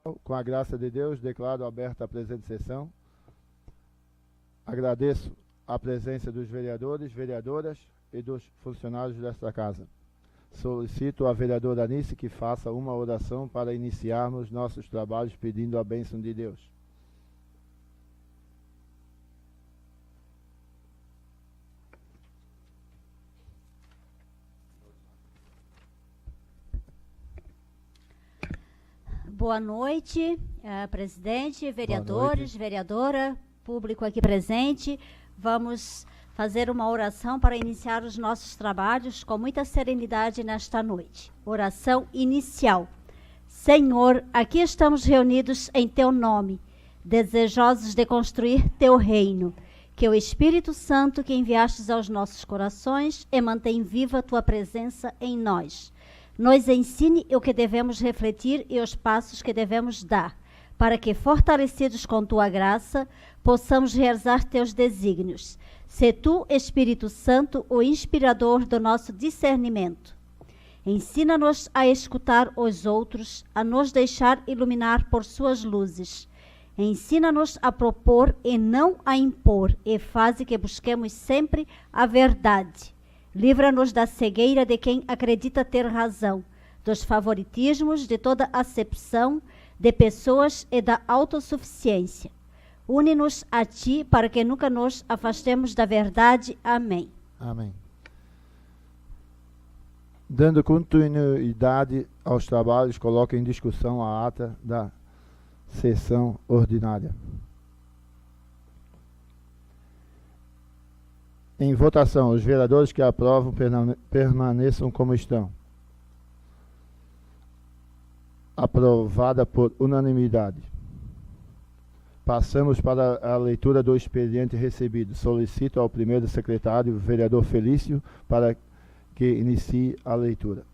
Com a graça de Deus, declaro aberta a presente sessão. Agradeço a presença dos vereadores, vereadoras e dos funcionários desta casa. Solicito à vereadora Anice que faça uma oração para iniciarmos nossos trabalhos pedindo a bênção de Deus. Boa noite, presidente, vereadores, vereadora, público aqui presente. Vamos fazer uma oração para iniciar os nossos trabalhos com muita serenidade nesta noite. Oração inicial. Senhor, aqui estamos reunidos em Teu nome, desejosos de construir Teu reino. Que o Espírito Santo que enviastes aos nossos corações e mantém viva a Tua presença em nós. Nos ensine o que devemos refletir e os passos que devemos dar, para que, fortalecidos com Tua graça, possamos realizar Teus desígnios. Sê Tu, Espírito Santo, o inspirador do nosso discernimento. Ensina-nos a escutar os outros, a nos deixar iluminar por Suas luzes. Ensina-nos a propor e não a impor, e faze que busquemos sempre a verdade. Livra-nos da cegueira de quem acredita ter razão, dos favoritismos, de toda acepção de pessoas e da autossuficiência. Une-nos a Ti para que nunca nos afastemos da verdade. Amém. Amém. Dando continuidade aos trabalhos, coloco em discussão a ata da sessão ordinária. Em votação, os vereadores que aprovam permaneçam como estão. Aprovada por unanimidade. Passamos para a leitura do expediente recebido. Solicito ao primeiro secretário, vereador Felício, para que inicie a leitura.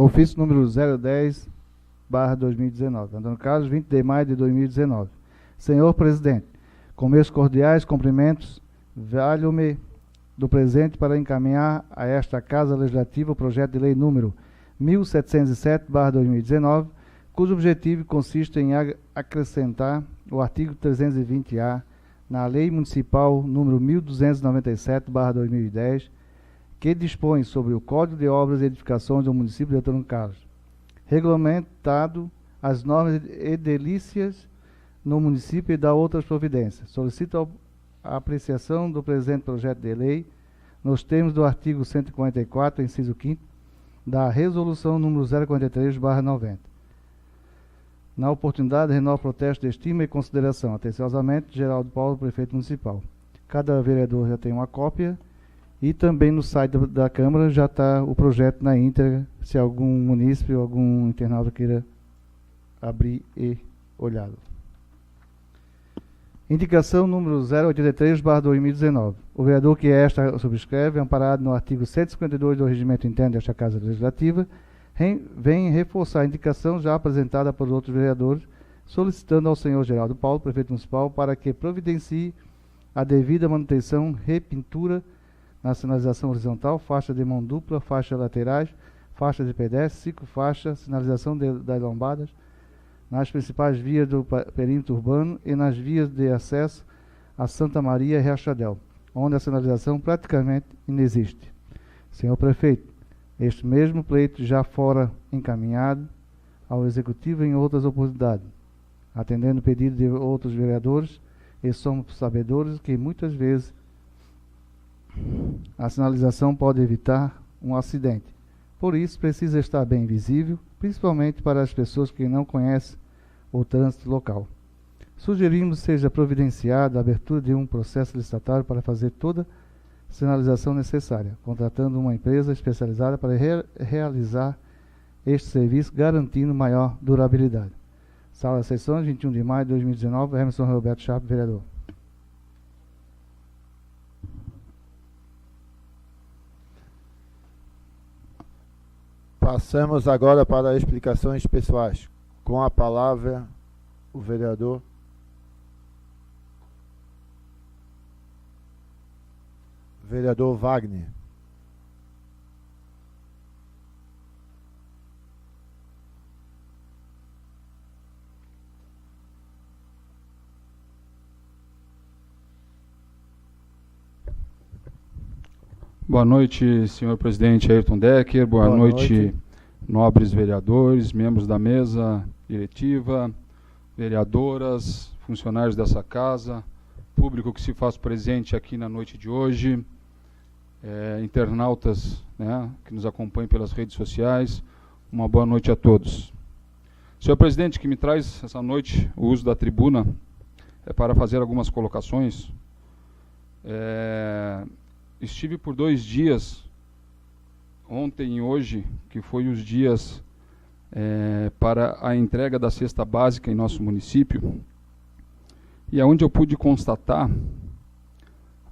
Ofício número 010/2019. Antônio Carlos, 20 de maio de 2019. Senhor Presidente, com meus cordiais cumprimentos, valho-me do presente para encaminhar a esta Casa Legislativa o projeto de lei número 1707/2019, cujo objetivo consiste em acrescentar o artigo 320-A na Lei Municipal número 1297/2010, que dispõe sobre o Código de Obras e Edificações do município de Antônio Carlos, regulamentado as normas edilícias no município e da outras providências. Solicito a apreciação do presente projeto de lei nos termos do artigo 144, inciso 5º, da Resolução número 043/90. Na oportunidade, renovo o protesto de estima e consideração. Atenciosamente, Geraldo Paulo, prefeito municipal. Cada vereador já tem uma cópia. E também no site da Câmara já está o projeto na íntegra, se algum munícipe ou algum internauta queira abrir e olhá-lo. Indicação número 083/2019. O vereador que esta subscreve, amparado no artigo 152 do Regimento Interno desta Casa Legislativa, vem reforçar a indicação já apresentada por outros vereadores, solicitando ao senhor Geraldo Paulo, prefeito municipal, para que providencie a devida manutenção, repintura, na sinalização horizontal, faixa de mão dupla, faixas laterais, faixa de pedestre, ciclofaixa, sinalização das lombadas, nas principais vias do perímetro urbano e nas vias de acesso a Santa Maria e Riachadel, onde a sinalização praticamente inexiste. Senhor Prefeito, este mesmo pleito já fora encaminhado ao Executivo em outras oportunidades, atendendo o pedido de outros vereadores, e somos sabedores que muitas vezes a sinalização pode evitar um acidente. Por isso, precisa estar bem visível, principalmente para as pessoas que não conhecem o trânsito local. Sugerimos seja providenciada a abertura de um processo licitatório para fazer toda a sinalização necessária, contratando uma empresa especializada para realizar este serviço, garantindo maior durabilidade. Sala de Sessões, 21 de maio de 2019, Emerson Roberto Chape, vereador. Passamos agora para explicações pessoais. Com a palavra, o vereador Vereador Wagner. Boa noite, senhor presidente Ayrton Decker. Boa noite, nobres vereadores, membros da mesa diretiva, vereadoras, funcionários dessa casa, público que se faz presente aqui na noite de hoje, internautas, né, que nos acompanham pelas redes sociais. Uma boa noite a todos. Senhor presidente, que me traz essa noite o uso da tribuna é para fazer algumas colocações. Estive por 2 dias, ontem e hoje, que foi os dias para a entrega da cesta básica em nosso município, e aonde eu pude constatar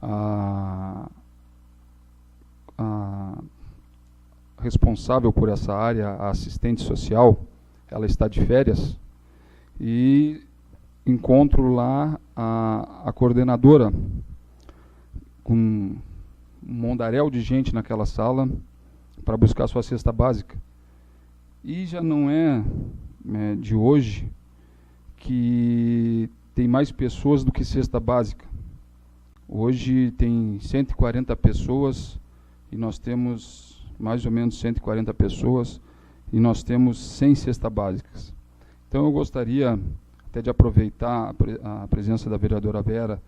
a responsável por essa área, a assistente social, ela está de férias, e encontro lá a coordenadora com um mondaréu de gente naquela sala para buscar sua cesta básica. E já não é de hoje que tem mais pessoas do que cesta básica. Hoje tem 140 pessoas e nós temos mais ou menos 140 pessoas e nós temos 100 cestas básicas. Então eu gostaria até de aproveitar a presença da vereadora Vera,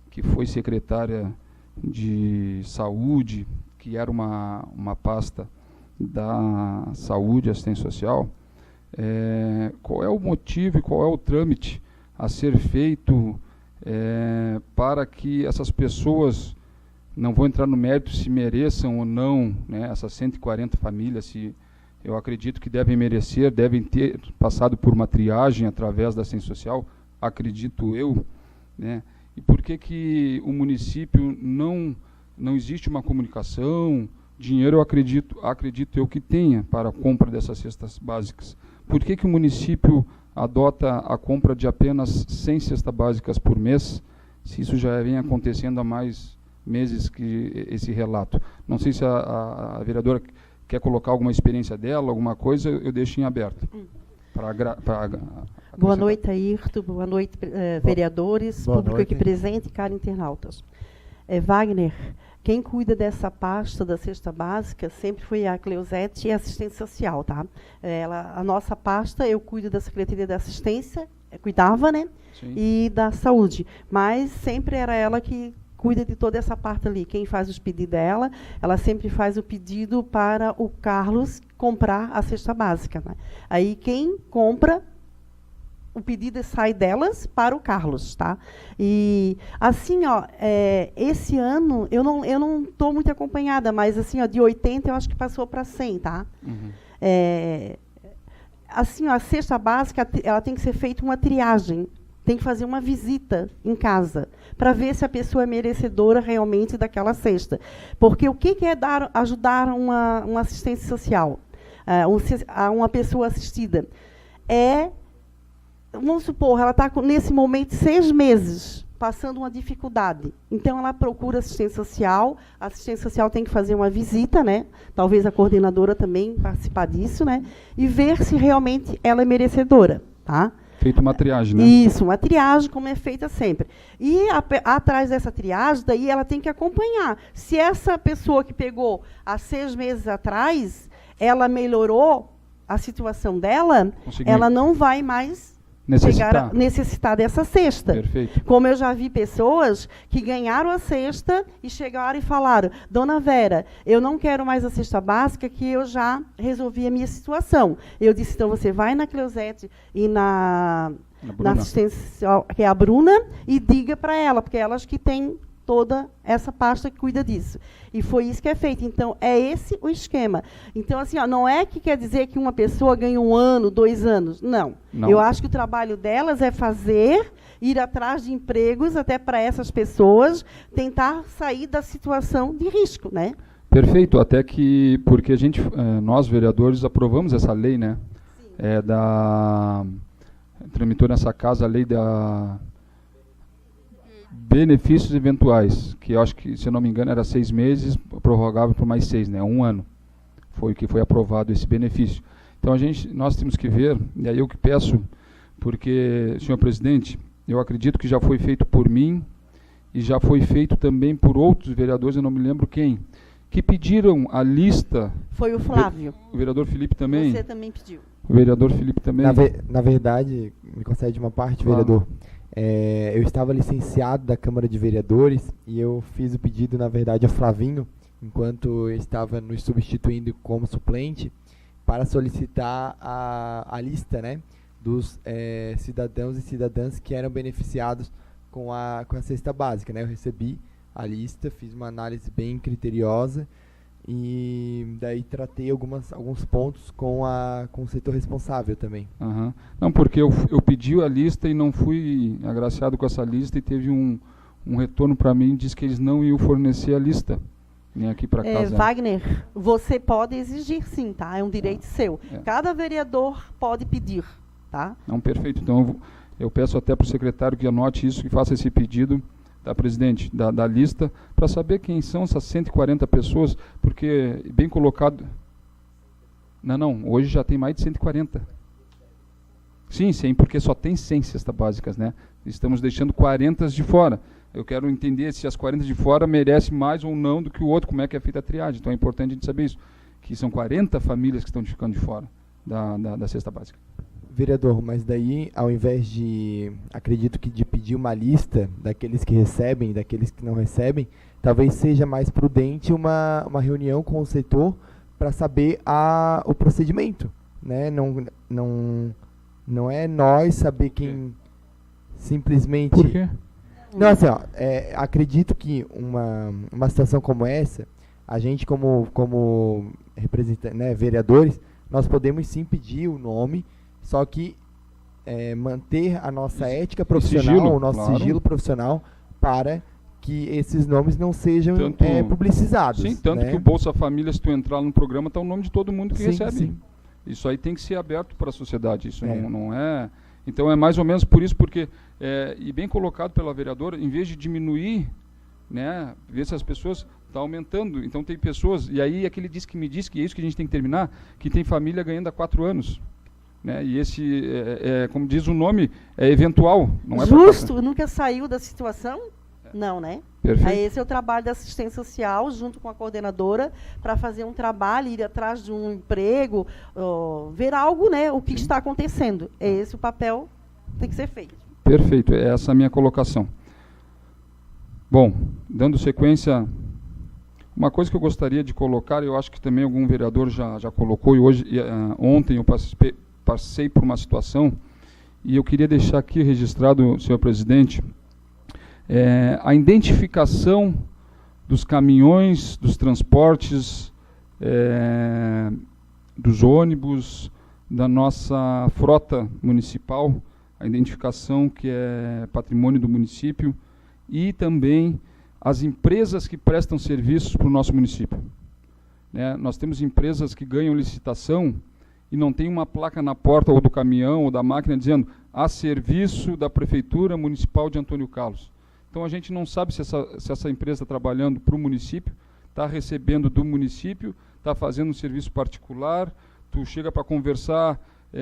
que foi secretária de saúde, que era uma pasta da saúde e assistência social, qual é o motivo e qual é o trâmite a ser feito para que essas pessoas, não vou entrar no mérito se mereçam ou não, né, essas 140 famílias, se eu acredito que devem merecer, devem ter passado por uma triagem através da assistência social, acredito eu, né? E por que o município não existe uma comunicação? Dinheiro eu acredito eu que tenha para a compra dessas cestas básicas. Por que o município adota a compra de apenas 100 cestas básicas por mês, se isso já vem acontecendo há mais meses que esse relato? Não sei se a vereadora quer colocar alguma experiência dela, alguma coisa, eu deixo em aberto. Boa noite, Ayrton. Boa noite, vereadores, Boa público noite. aqui presente e caros internautas. Wagner, quem cuida dessa pasta da cesta básica sempre foi a Cleusete e a assistência social, tá? A nossa pasta, eu cuido da Secretaria da Assistência, cuidava, né? Sim. E da saúde, mas sempre era ela que cuida de toda essa parte ali. Quem faz os pedidos dela, ela sempre faz o pedido para o Carlos comprar a cesta básica, né? Aí quem compra, o pedido sai delas para o Carlos, tá? E assim, ó, esse ano eu não estou muito acompanhada, mas assim, ó, de 80 eu acho que passou para 100, tá? Uhum. Assim, ó, a cesta básica, ela tem que ser feita uma triagem. Tem que fazer uma visita em casa para ver se a pessoa é merecedora realmente daquela cesta. Porque o que é ajudar uma assistência social, a uma pessoa assistida? Vamos supor, ela está nesse momento 6 meses, passando uma dificuldade. Então, ela procura assistência social, a assistência social tem que fazer uma visita, né? Talvez a coordenadora também participar disso, né? E ver se realmente ela é merecedora, tá? Feito uma triagem, né? Isso, uma triagem, como é feita sempre. E atrás dessa triagem, daí ela tem que acompanhar. Se essa pessoa que pegou há 6 meses atrás, ela melhorou a situação dela, ela não vai mais necessitar dessa cesta. Perfeito. Como eu já vi pessoas que ganharam a cesta e chegaram e falaram: Dona Vera, eu não quero mais a cesta básica, que eu já resolvi a minha situação. Eu disse: então você vai na Cleusete e na assistência, que é a Bruna, e diga para ela, porque elas que têm toda essa pasta que cuida disso. E foi isso que é feito. Então, é esse o esquema. Então, assim, ó, não é que quer dizer que uma pessoa ganha 1 ano, 2 anos. Não. Eu acho que o trabalho delas é ir atrás de empregos até para essas pessoas, tentar sair da situação de risco, né? Perfeito, até que, porque nós vereadores aprovamos essa lei, né? Tramitou nessa casa a lei benefícios eventuais, que eu acho que, se eu não me engano, era 6 meses, prorrogável por mais 6, né? 1 ano. Foi o que foi aprovado esse benefício. Então, nós temos que ver, e aí eu que peço, porque, senhor presidente, eu acredito que já foi feito por mim e já foi feito também por outros vereadores, eu não me lembro quem, que pediram a lista. Foi o Flávio. O vereador Felipe também. Você também pediu. O vereador Felipe também. Na verdade, me concede uma parte, vereador. Eu estava licenciado da Câmara de Vereadores e eu fiz o pedido, na verdade, ao Flavinho, enquanto eu estava nos substituindo como suplente, para solicitar a lista, né, dos cidadãos e cidadãs que eram beneficiados com a cesta básica, né? Eu recebi a lista, fiz uma análise bem criteriosa e daí tratei alguns pontos com o setor responsável também. Uhum. Não, porque eu pedi a lista e não fui agraciado com essa lista e teve um retorno para mim, diz que eles não iam fornecer a lista. Nem aqui para casa. Wagner, você pode exigir sim, tá? É um direito seu. Cada vereador pode pedir, tá? Não, perfeito. Então eu peço até para o secretário que anote isso, que faça esse pedido da presidente, da lista, para saber quem são essas 140 pessoas, porque, bem colocado... Não, hoje já tem mais de 140. Sim, porque só tem 100 cestas básicas, né? Estamos deixando 40 de fora. Eu quero entender se as 40 de fora merecem mais ou não do que o outro, como é que é feita a triagem. Então é importante a gente saber isso, que são 40 famílias que estão ficando de fora da cesta básica. Vereador, mas daí, ao invés de, acredito que de pedir uma lista daqueles que recebem e daqueles que não recebem, talvez seja mais prudente uma reunião com o setor para saber o procedimento, né? Não é nós saber quem simplesmente... Por quê? Não, assim, acredito que uma situação como essa, a gente como representante, né, vereadores, nós podemos sim pedir o nome, só que manter a nossa ética profissional, sigilo, o nosso claro. sigilo profissional, para que esses nomes não sejam publicizados. Sim, tanto né? que o Bolsa Família, se tu entrar no programa, está o nome de todo mundo que recebe. Sim. Isso aí tem que ser aberto para a sociedade. Isso não é... Então é mais ou menos por isso, porque, e bem colocado pela vereadora, em vez de diminuir, né, ver se as pessoas estão aumentando. Então tem pessoas, e aí aquele me disse que é isso que a gente tem que terminar, que tem família ganhando há 4 anos. Né, e esse, como diz o nome, é eventual. Não Justo, nunca saiu da situação? Não, né? Perfeito. Aí esse é o trabalho da assistência social, junto com a coordenadora, para fazer um trabalho, ir atrás de um emprego, ver algo, né, o que está acontecendo. É esse o papel que tem que ser feito. Perfeito, é essa a minha colocação. Bom, dando sequência, uma coisa que eu gostaria de colocar, eu acho que também algum vereador já colocou, e ontem eu passei por uma situação, e eu queria deixar aqui registrado, senhor presidente, a identificação dos caminhões, dos transportes, dos ônibus, da nossa frota municipal, a identificação que é patrimônio do município, e também as empresas que prestam serviços para o nosso município. Nós temos empresas que ganham licitação e não tem uma placa na porta ou do caminhão ou da máquina dizendo a serviço da Prefeitura Municipal de Antônio Carlos. Então a gente não sabe se essa empresa está trabalhando para o município, está recebendo do município, está fazendo um serviço particular, tu chega para conversar,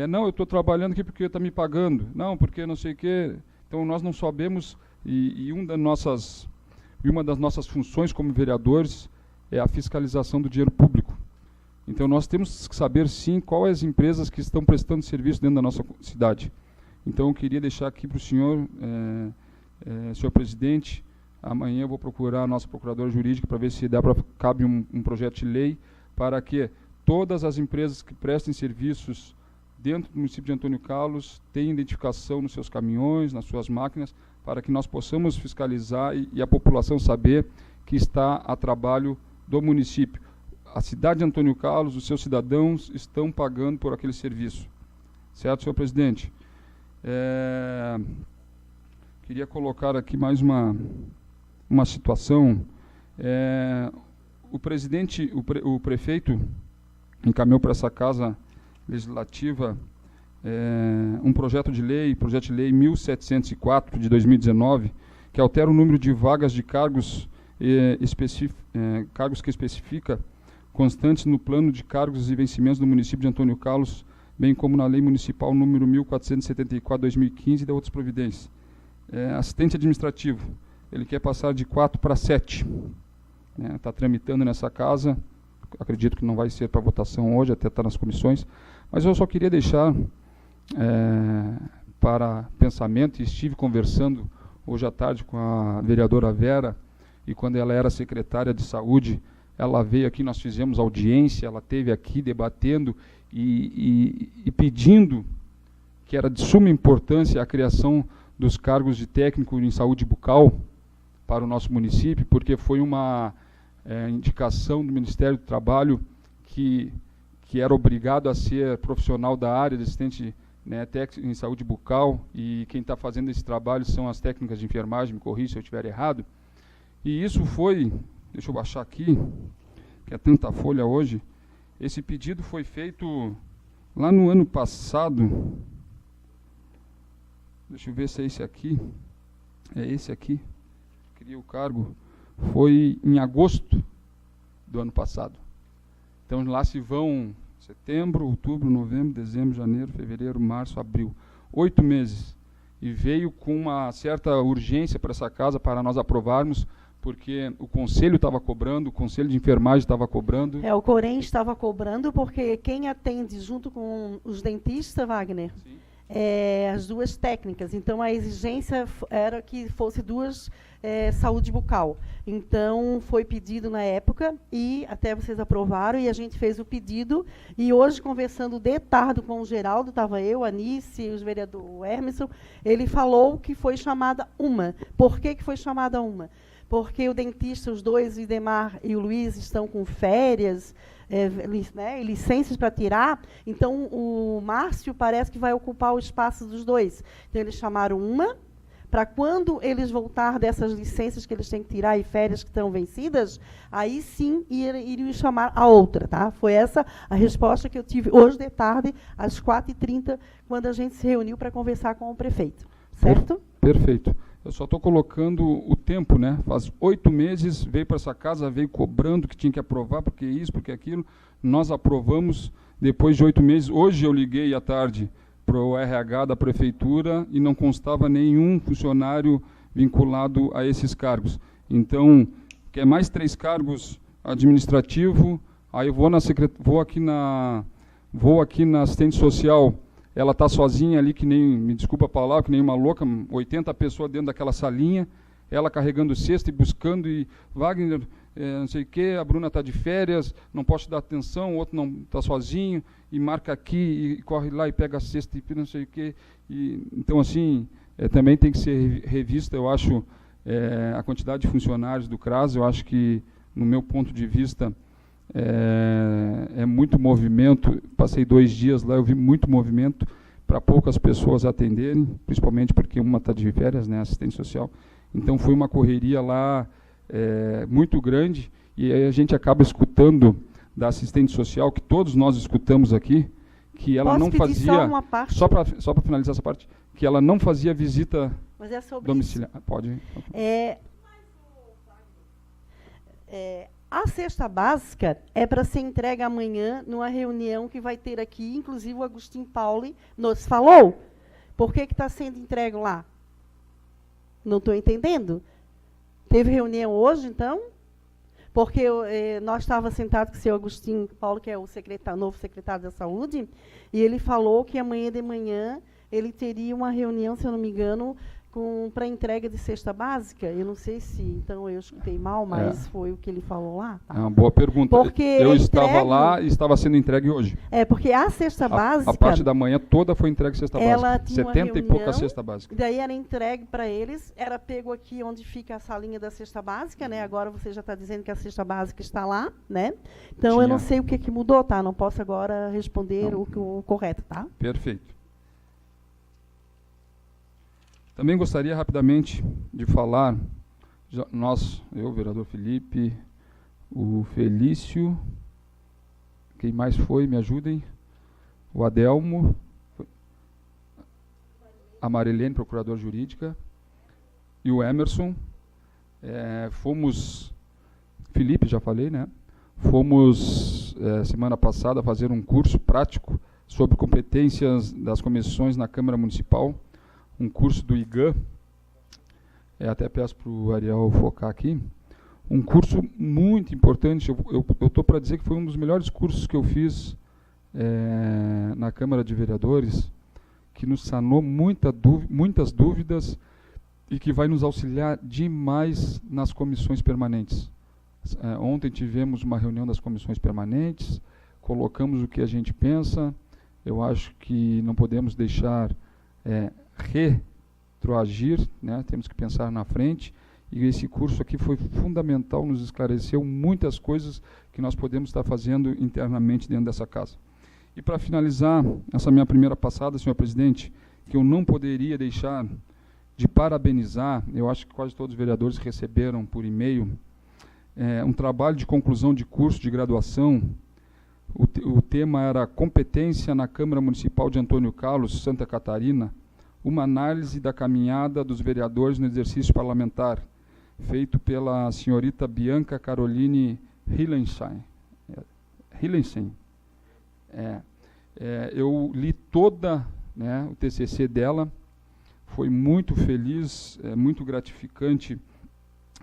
não, eu estou trabalhando aqui porque está me pagando, não, porque não sei o quê. Então nós não sabemos, e uma das nossas funções como vereadores é a fiscalização do dinheiro público. Então nós temos que saber sim quais as empresas que estão prestando serviço dentro da nossa cidade. Então eu queria deixar aqui para o senhor... senhor presidente, amanhã eu vou procurar a nossa procuradora jurídica para ver se cabe um projeto de lei para que todas as empresas que prestem serviços dentro do município de Antônio Carlos tenham identificação nos seus caminhões, nas suas máquinas, para que nós possamos fiscalizar e a população saber que está a trabalho do município. A cidade de Antônio Carlos, os seus cidadãos estão pagando por aquele serviço. Certo, senhor presidente? Queria colocar aqui mais uma situação. O prefeito encaminhou para essa Casa Legislativa um projeto de lei 1704 de 2019, que altera o número de vagas de cargos, cargos que especifica constantes no plano de cargos e vencimentos do município de Antônio Carlos, bem como na Lei Municipal número 1474/2015 e de outras providências. Assistente administrativo, ele quer passar de 4 para 7. Está tramitando nessa casa, acredito que não vai ser para votação hoje, até está nas comissões, mas eu só queria deixar para pensamento, e estive conversando hoje à tarde com a vereadora Vera, e quando ela era secretária de saúde, ela veio aqui, nós fizemos audiência, ela esteve aqui debatendo e pedindo que era de suma importância a criação dos cargos de técnico em saúde bucal para o nosso município, porque foi uma indicação do Ministério do Trabalho que era obrigado a ser profissional da área de assistente, técnico em saúde bucal, e quem está fazendo esse trabalho são as técnicas de enfermagem, me corrija se eu estiver errado. E isso foi, deixa eu baixar aqui, que é tanta folha hoje, esse pedido foi feito lá no ano passado, deixa eu ver se é esse aqui, é esse aqui, queria o cargo, foi em agosto do ano passado. Então lá se vão setembro, outubro, novembro, dezembro, janeiro, fevereiro, março, abril, 8 meses. E veio com uma certa urgência para essa casa, para nós aprovarmos, porque o conselho estava cobrando, o conselho de enfermagem estava cobrando. O Corém estava cobrando, porque quem atende junto com os dentistas, Wagner, as duas técnicas. Então, a exigência era que fosse 2 saúde bucal. Então, foi pedido na época, e até vocês aprovaram, e a gente fez o pedido. E hoje, conversando de tarde com o Geraldo, estava eu, a Anice, o vereador Hermeson, ele falou que foi chamada uma. Por que foi chamada uma? Porque o dentista, os dois, o Idemar e o Luiz, estão com férias, licenças para tirar, então o Márcio parece que vai ocupar o espaço dos dois. Então, eles chamaram uma, para quando eles voltar dessas licenças que eles têm que tirar e férias que estão vencidas, aí sim iriam chamar a outra. Tá? Foi essa a resposta que eu tive hoje de tarde, às 4h30, quando a gente se reuniu para conversar com o prefeito. Certo? Perfeito. Eu só estou colocando o tempo, Faz 8 meses, veio para essa casa, veio cobrando que tinha que aprovar, porque isso, porque aquilo. Nós aprovamos depois de 8 meses. Hoje eu liguei à tarde para o RH da prefeitura e não constava nenhum funcionário vinculado a esses cargos. Então, quer mais 3 cargos administrativo, aí eu vou aqui na assistente social. Ela está sozinha ali, que nem, me desculpa a palavra, que nem uma louca, 80 pessoas dentro daquela salinha, ela carregando cesta e buscando, e Wagner, não sei o quê, a Bruna está de férias, não posso te dar atenção, o outro não está sozinho, e marca aqui, e corre lá e pega a cesta e não sei o quê. Então, assim, também tem que ser revista, eu acho, a quantidade de funcionários do CRAS. Eu acho que, no meu ponto de vista, é muito movimento. Passei 2 dias lá, eu vi muito movimento para poucas pessoas atenderem, principalmente porque uma está de férias, assistente social. Então foi uma correria lá muito grande, e aí a gente acaba escutando da assistente social, que todos nós escutamos aqui, que ela não fazia, só para finalizar essa parte, que ela não fazia visita domiciliar. Pode. A cesta básica é para ser entregue amanhã numa reunião que vai ter aqui, inclusive o Agostinho Pauli nos falou. Por que está sendo entregue lá? Não estou entendendo. Teve reunião hoje, então? Porque nós estávamos sentados com o senhor Agostinho Paulo, que é o novo secretário da Saúde, e ele falou que amanhã de manhã ele teria uma reunião, se eu não me engano, para entrega de cesta básica. Eu não sei se, então, eu escutei mal, mas foi o que ele falou lá. Tá? É uma boa pergunta. Porque eu estava lá e estava sendo entregue hoje. Porque a cesta básica... A parte da manhã toda foi entregue cesta ela básica. Tinha 70 e pouca cesta básica. Daí era entregue para eles, era pego aqui onde fica a salinha da cesta básica, Agora você já está dizendo que a cesta básica está lá, Então, eu não sei o que mudou, tá? Não posso agora responder o correto, tá? Perfeito. Também gostaria rapidamente de falar, eu, o vereador Felipe, o Felício, quem mais foi, me ajudem, o Adelmo, a Marilene, procuradora jurídica, e o Emerson. Felipe, já falei, né? Fomos, semana passada, fazer um curso prático sobre competências das comissões na Câmara Municipal, um curso do IGAN, até peço para o Ariel focar aqui, um curso muito importante. Eu estou para dizer que foi um dos melhores cursos que eu fiz na Câmara de Vereadores, que nos sanou muitas dúvidas e que vai nos auxiliar demais nas comissões permanentes. Ontem tivemos uma reunião das comissões permanentes, colocamos o que a gente pensa. Eu acho que não podemos deixar retroagir, né? Temos que pensar na frente, e esse curso aqui foi fundamental, nos esclareceu muitas coisas que nós podemos estar fazendo internamente dentro dessa casa. E para finalizar essa minha primeira passada, senhor presidente, que eu não poderia deixar de parabenizar, eu acho que quase todos os vereadores receberam por e-mail, um trabalho de conclusão de curso de graduação. O tema era Competência na Câmara Municipal de Antônio Carlos, Santa Catarina, uma análise da caminhada dos vereadores no exercício parlamentar, feito pela senhorita Bianca Caroline Hillenstein. Eu li toda, né, o TCC dela, foi muito feliz, muito gratificante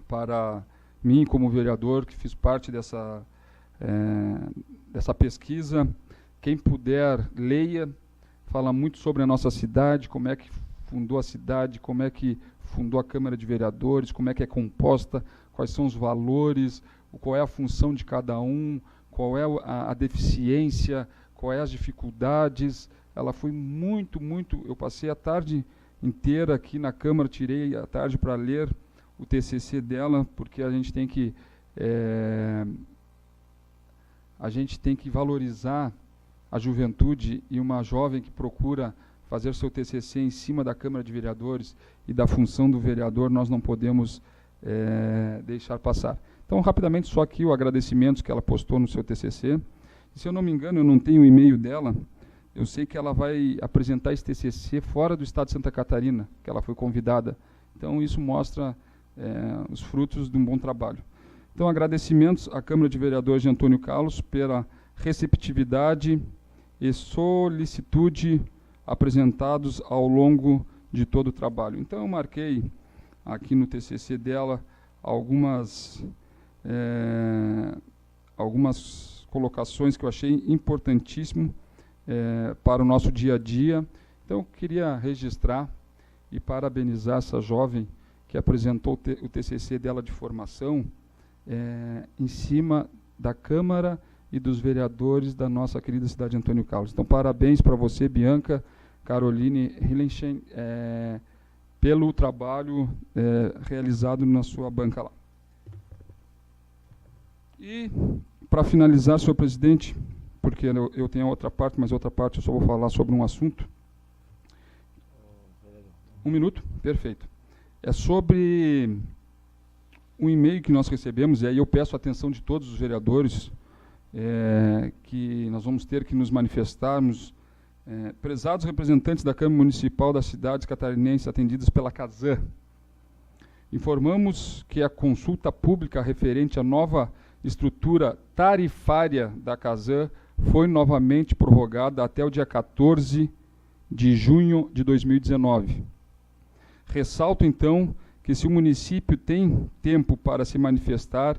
para mim como vereador, que fiz parte dessa pesquisa. Quem puder, leia, fala muito sobre a nossa cidade, como é que fundou a cidade, como é que fundou a Câmara de Vereadores, como é que é composta, quais são os valores, qual é a função de cada um, qual é a deficiência, quais as dificuldades. Ela foi muito, eu passei a tarde inteira aqui na Câmara, tirei a tarde para ler o TCC dela, porque a gente tem que valorizar a juventude, e uma jovem que procura fazer seu TCC em cima da Câmara de Vereadores e da função do vereador, nós não podemos deixar passar. Então, rapidamente, só aqui o agradecimento que ela postou no seu TCC. E, se eu não me engano, eu não tenho o e-mail dela, eu sei que ela vai apresentar esse TCC fora do estado de Santa Catarina, que ela foi convidada. Então, isso mostra os frutos de um bom trabalho. Então, agradecimentos à Câmara de Vereadores de Antônio Carlos pela receptividade e solicitude apresentados ao longo de todo o trabalho. Então, eu marquei aqui no TCC dela algumas colocações que eu achei importantíssimo para o nosso dia a dia. Então, eu queria registrar e parabenizar essa jovem que apresentou o TCC dela de formação em cima da Câmara e dos vereadores da nossa querida cidade de Antônio Carlos. Então, parabéns para você, Bianca Caroline Hillenstein, pelo trabalho realizado na sua banca lá. E, para finalizar, senhor presidente, porque eu tenho outra parte, mas outra parte eu só vou falar sobre um assunto. Um minuto? Perfeito. É sobre um e-mail que nós recebemos, e aí eu peço a atenção de todos os vereadores, que nós vamos ter que nos manifestarmos. Prezados representantes da Câmara Municipal das cidades catarinenses atendidas pela CASAN, informamos que a consulta pública referente à nova estrutura tarifária da CASAN foi novamente prorrogada até o dia 14 de junho de 2019. Ressalto, então, que se o município tem tempo para se manifestar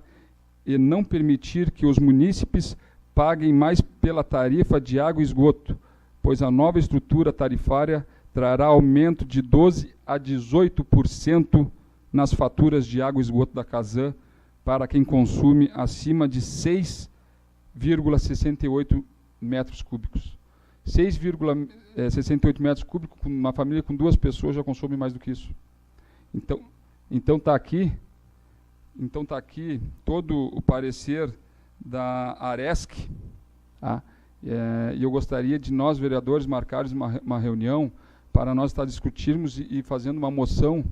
e não permitir que os munícipes paguem mais pela tarifa de água e esgoto, pois a nova estrutura tarifária trará aumento de 12% a 18% nas faturas de água e esgoto da CASAN para quem consome acima de 6,68 metros cúbicos. 6,68 metros cúbicos, uma família com 2 pessoas já consome mais do que isso. Então está aqui todo o parecer da Aresc, tá? E eu gostaria de nós, vereadores, marcarmos uma reunião para nós discutirmos e fazendo uma moção,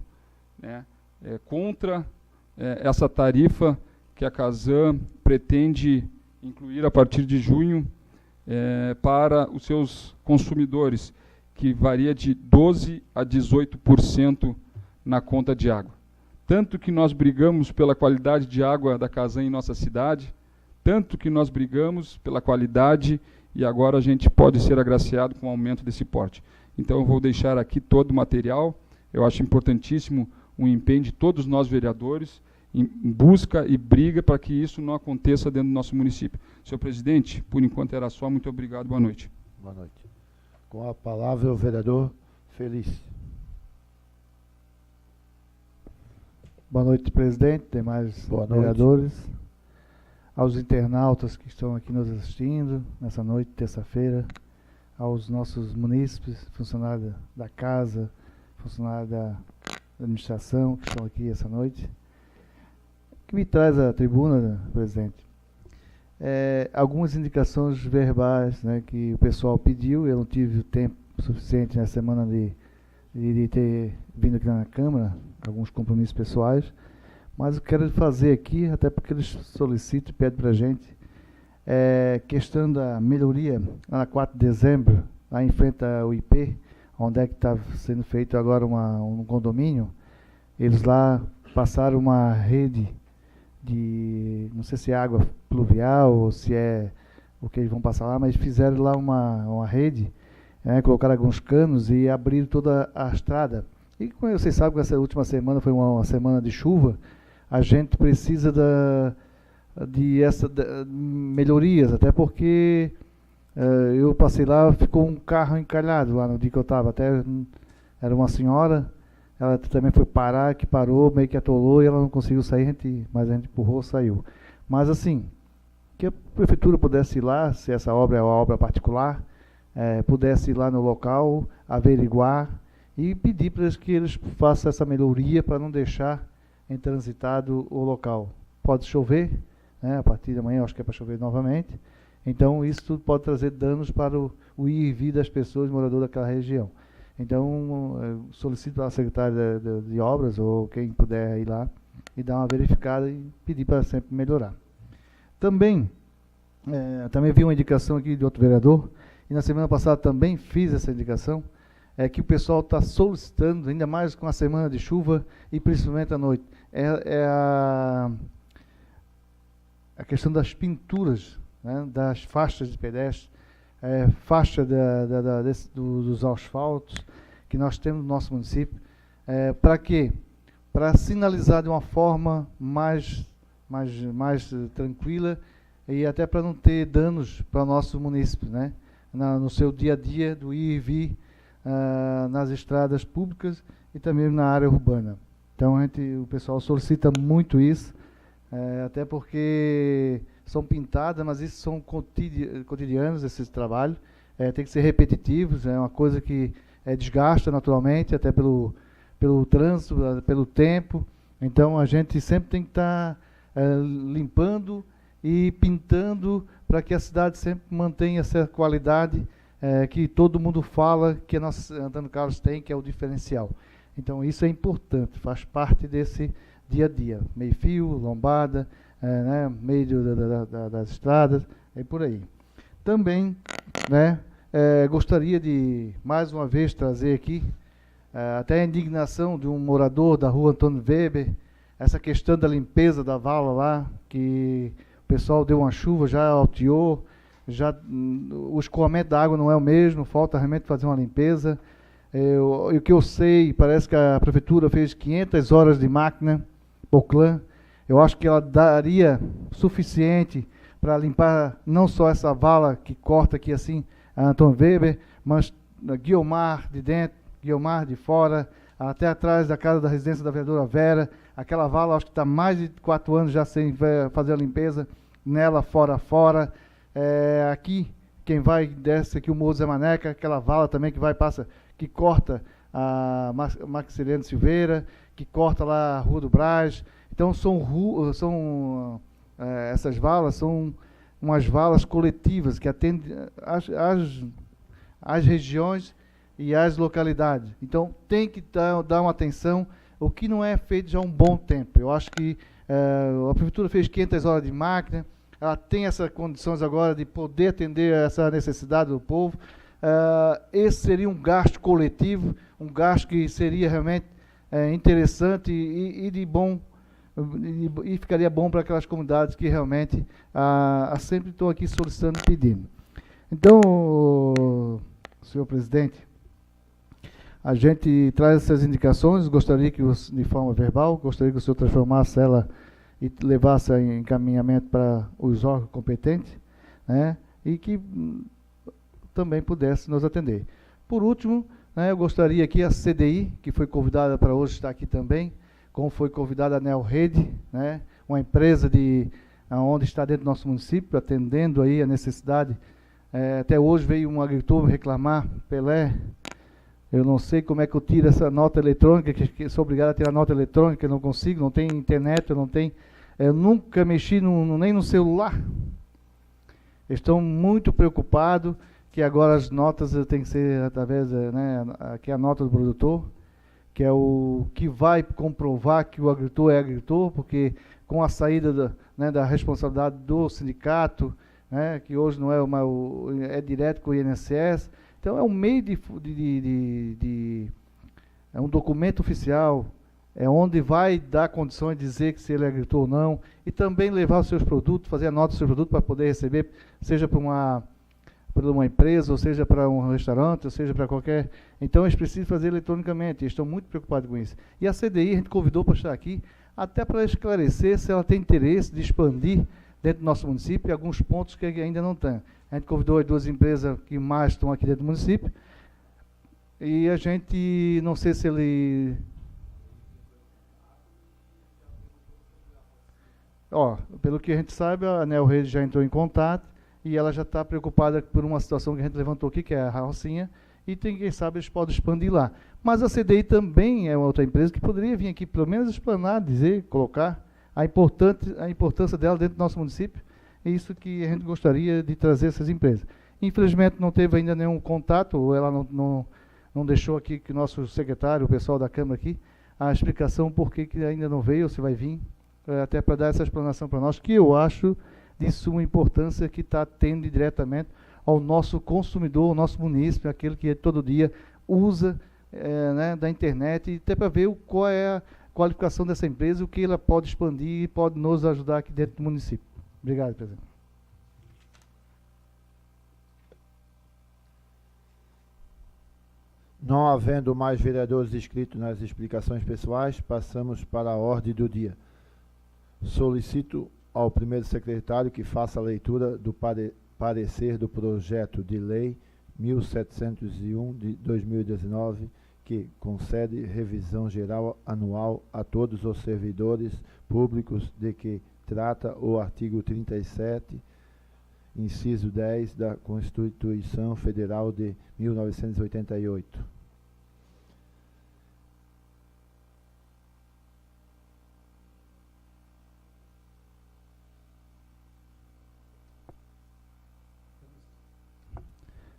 né, contra essa tarifa que a CASAN pretende incluir a partir de junho para os seus consumidores, que varia de 12% a 18% na conta de água. tanto que nós brigamos pela qualidade de água da Casan em nossa cidade, tanto que nós brigamos pela qualidade, e agora a gente pode ser agraciado com o aumento desse porte. Então eu vou deixar aqui todo o material. Eu acho importantíssimo o empenho de todos nós vereadores em busca e briga para que isso não aconteça dentro do nosso município. Senhor presidente, por enquanto era só. Muito obrigado. Boa noite. Boa noite. Com a palavra o vereador Feliz. Boa noite, presidente, demais Boa noite. vereadores, aos internautas que estão aqui nos assistindo nessa noite, terça-feira, aos nossos munícipes, funcionários da casa, funcionários da administração que estão aqui essa noite. O que me traz à tribuna, presidente, algumas indicações verbais, né, que o pessoal pediu. Eu não tive o tempo suficiente na semana de ter vindo aqui na Câmara, alguns compromissos pessoais, mas eu quero fazer aqui, até porque eles solicitam e pedem para a gente, questão da melhoria, lá na 4 de dezembro, lá em frente ao IP, onde é que está sendo feito agora um condomínio. Eles lá passaram uma rede de, não sei se é água pluvial ou se é o que eles vão passar lá, mas fizeram lá uma rede, colocaram alguns canos e abriram toda a estrada. E como vocês sabem que essa última semana foi uma semana de chuva, a gente precisa de melhorias, até porque eu passei lá, ficou um carro encalhado lá no dia que eu estava, até era uma senhora, ela também foi parar, que parou, meio que atolou e ela não conseguiu sair, mas a gente empurrou, saiu. Mas assim, que a prefeitura pudesse ir lá, se essa obra é uma obra particular, pudesse ir lá no local, averiguar e pedir para eles que eles façam essa melhoria para não deixar intransitado o local. Pode chover, a partir de amanhã acho que é para chover novamente, então isso tudo pode trazer danos para o ir e vir das pessoas moradoras daquela região. Então, eu solicito à secretária de obras, ou quem puder ir lá, e dar uma verificada e pedir para sempre melhorar. Também vi uma indicação aqui de outro vereador, e na semana passada também fiz essa indicação, que o pessoal está solicitando, ainda mais com a semana de chuva, e principalmente à noite, a questão das pinturas, né, das faixas de pedestre, faixa dos asfaltos que nós temos no nosso município. Para quê? Para sinalizar de uma forma mais tranquila e até para não ter danos para o nosso município, né? No seu dia a dia do ir e vir nas estradas públicas e também na área urbana. Então o pessoal solicita muito isso, até porque são pintadas, mas isso são cotidianos, esses trabalhos, tem que ser repetitivos, é uma coisa que desgasta naturalmente, até pelo trânsito, pelo tempo. Então a gente sempre tem que estar limpando e pintando para que a cidade sempre mantenha essa qualidade que todo mundo fala que a nossa Antônio Carlos tem, que é o diferencial. Então isso é importante, faz parte desse dia a dia, meio-fio, lombada, meio das estradas, e por aí. Também, gostaria de, mais uma vez, trazer aqui até a indignação de um morador da rua Antônio Weber, essa questão da limpeza da vala lá, que o pessoal deu uma chuva, já alteou, o escoamento da água não é o mesmo, falta realmente fazer uma limpeza. O que eu sei, parece que a prefeitura fez 500 horas de máquina, Poclan. Eu acho que ela daria suficiente para limpar não só essa vala que corta aqui assim, a Antônio Weber, mas Guiomar de dentro, Guiomar de fora, até atrás da casa da residência da vereadora Vera. Aquela vala, acho que está mais de 4 anos já sem fazer a limpeza nela, fora. Aqui, quem vai, desce aqui o Morro Zé Maneca, aquela vala também que corta a Maximiliano Silveira, que corta lá a Rua do Brás. Então, essas valas são umas valas coletivas que atendem as regiões e as localidades. Então, tem que dar uma atenção, o que não é feito já há um bom tempo. Eu acho que a prefeitura fez 500 horas de máquina, ela tem essas condições agora de poder atender essa necessidade do povo. Esse seria um gasto coletivo, um gasto que seria realmente interessante e de bom, e ficaria bom para aquelas comunidades que realmente sempre estão aqui solicitando e pedindo. Então, senhor presidente, a gente traz essas indicações, gostaria que, de forma verbal, gostaria que o senhor transformasse ela e levasse em encaminhamento para os órgãos competentes, né, e que também pudesse nos atender. Por último, né, eu gostaria que a CDI, que foi convidada para hoje estar aqui também, como foi convidada a Neorrede, né, uma empresa onde está dentro do nosso município, atendendo aí a necessidade. Até hoje veio um agricultor reclamar, Pelé, eu não sei como é que eu tiro essa nota eletrônica, que sou obrigado a tirar nota eletrônica, não consigo, não tem internet, eu nunca mexi nem no celular. Estão muito preocupados que agora as notas têm que ser através, né, aqui a nota do produtor, que é o que vai comprovar que o agricultor é agricultor, porque com a saída da responsabilidade do sindicato, né, que hoje não é direto com o INSS, então é um meio é um documento oficial, é onde vai dar condições de dizer que se ele é agricultor ou não, e também levar os seus produtos, fazer a nota dos seus produtos para poder receber, seja para uma empresa, ou seja para um restaurante, ou seja para qualquer... Então eles precisam fazer eletronicamente, eles estão muito preocupados com isso. E a CDI a gente convidou para estar aqui, até para esclarecer se ela tem interesse de expandir dentro do nosso município alguns pontos que ainda não tem. A gente convidou as duas empresas que mais estão aqui dentro do município, e a gente, não sei se ele... pelo que a gente sabe, a Neorrede já entrou em contato, e ela já está preocupada por uma situação que a gente levantou aqui, que é a Rocinha, e quem sabe eles podem expandir lá. Mas a CDI também é uma outra empresa que poderia vir aqui, pelo menos explanar, dizer, colocar a importância dela dentro do nosso município. É isso que a gente gostaria de trazer essas empresas. Infelizmente não teve ainda nenhum contato, ou ela não deixou aqui que o nosso secretário, o pessoal da Câmara aqui, a explicação por que ainda não veio, ou se vai vir, até para dar essa explanação para nós, que eu acho de suma importância, que está tendo diretamente ao nosso consumidor, ao nosso munícipe, aquele que todo dia usa né, da internet, e até para ver qual é a qualificação dessa empresa, o que ela pode expandir e pode nos ajudar aqui dentro do município. Obrigado, presidente. Não havendo mais vereadores inscritos nas explicações pessoais, passamos para a ordem do dia. Solicito ao primeiro secretário que faça a leitura do parecer do projeto de lei 1701 de 2019, que concede revisão geral anual a todos os servidores públicos de que trata o artigo 37, inciso 10 da Constituição Federal de 1988.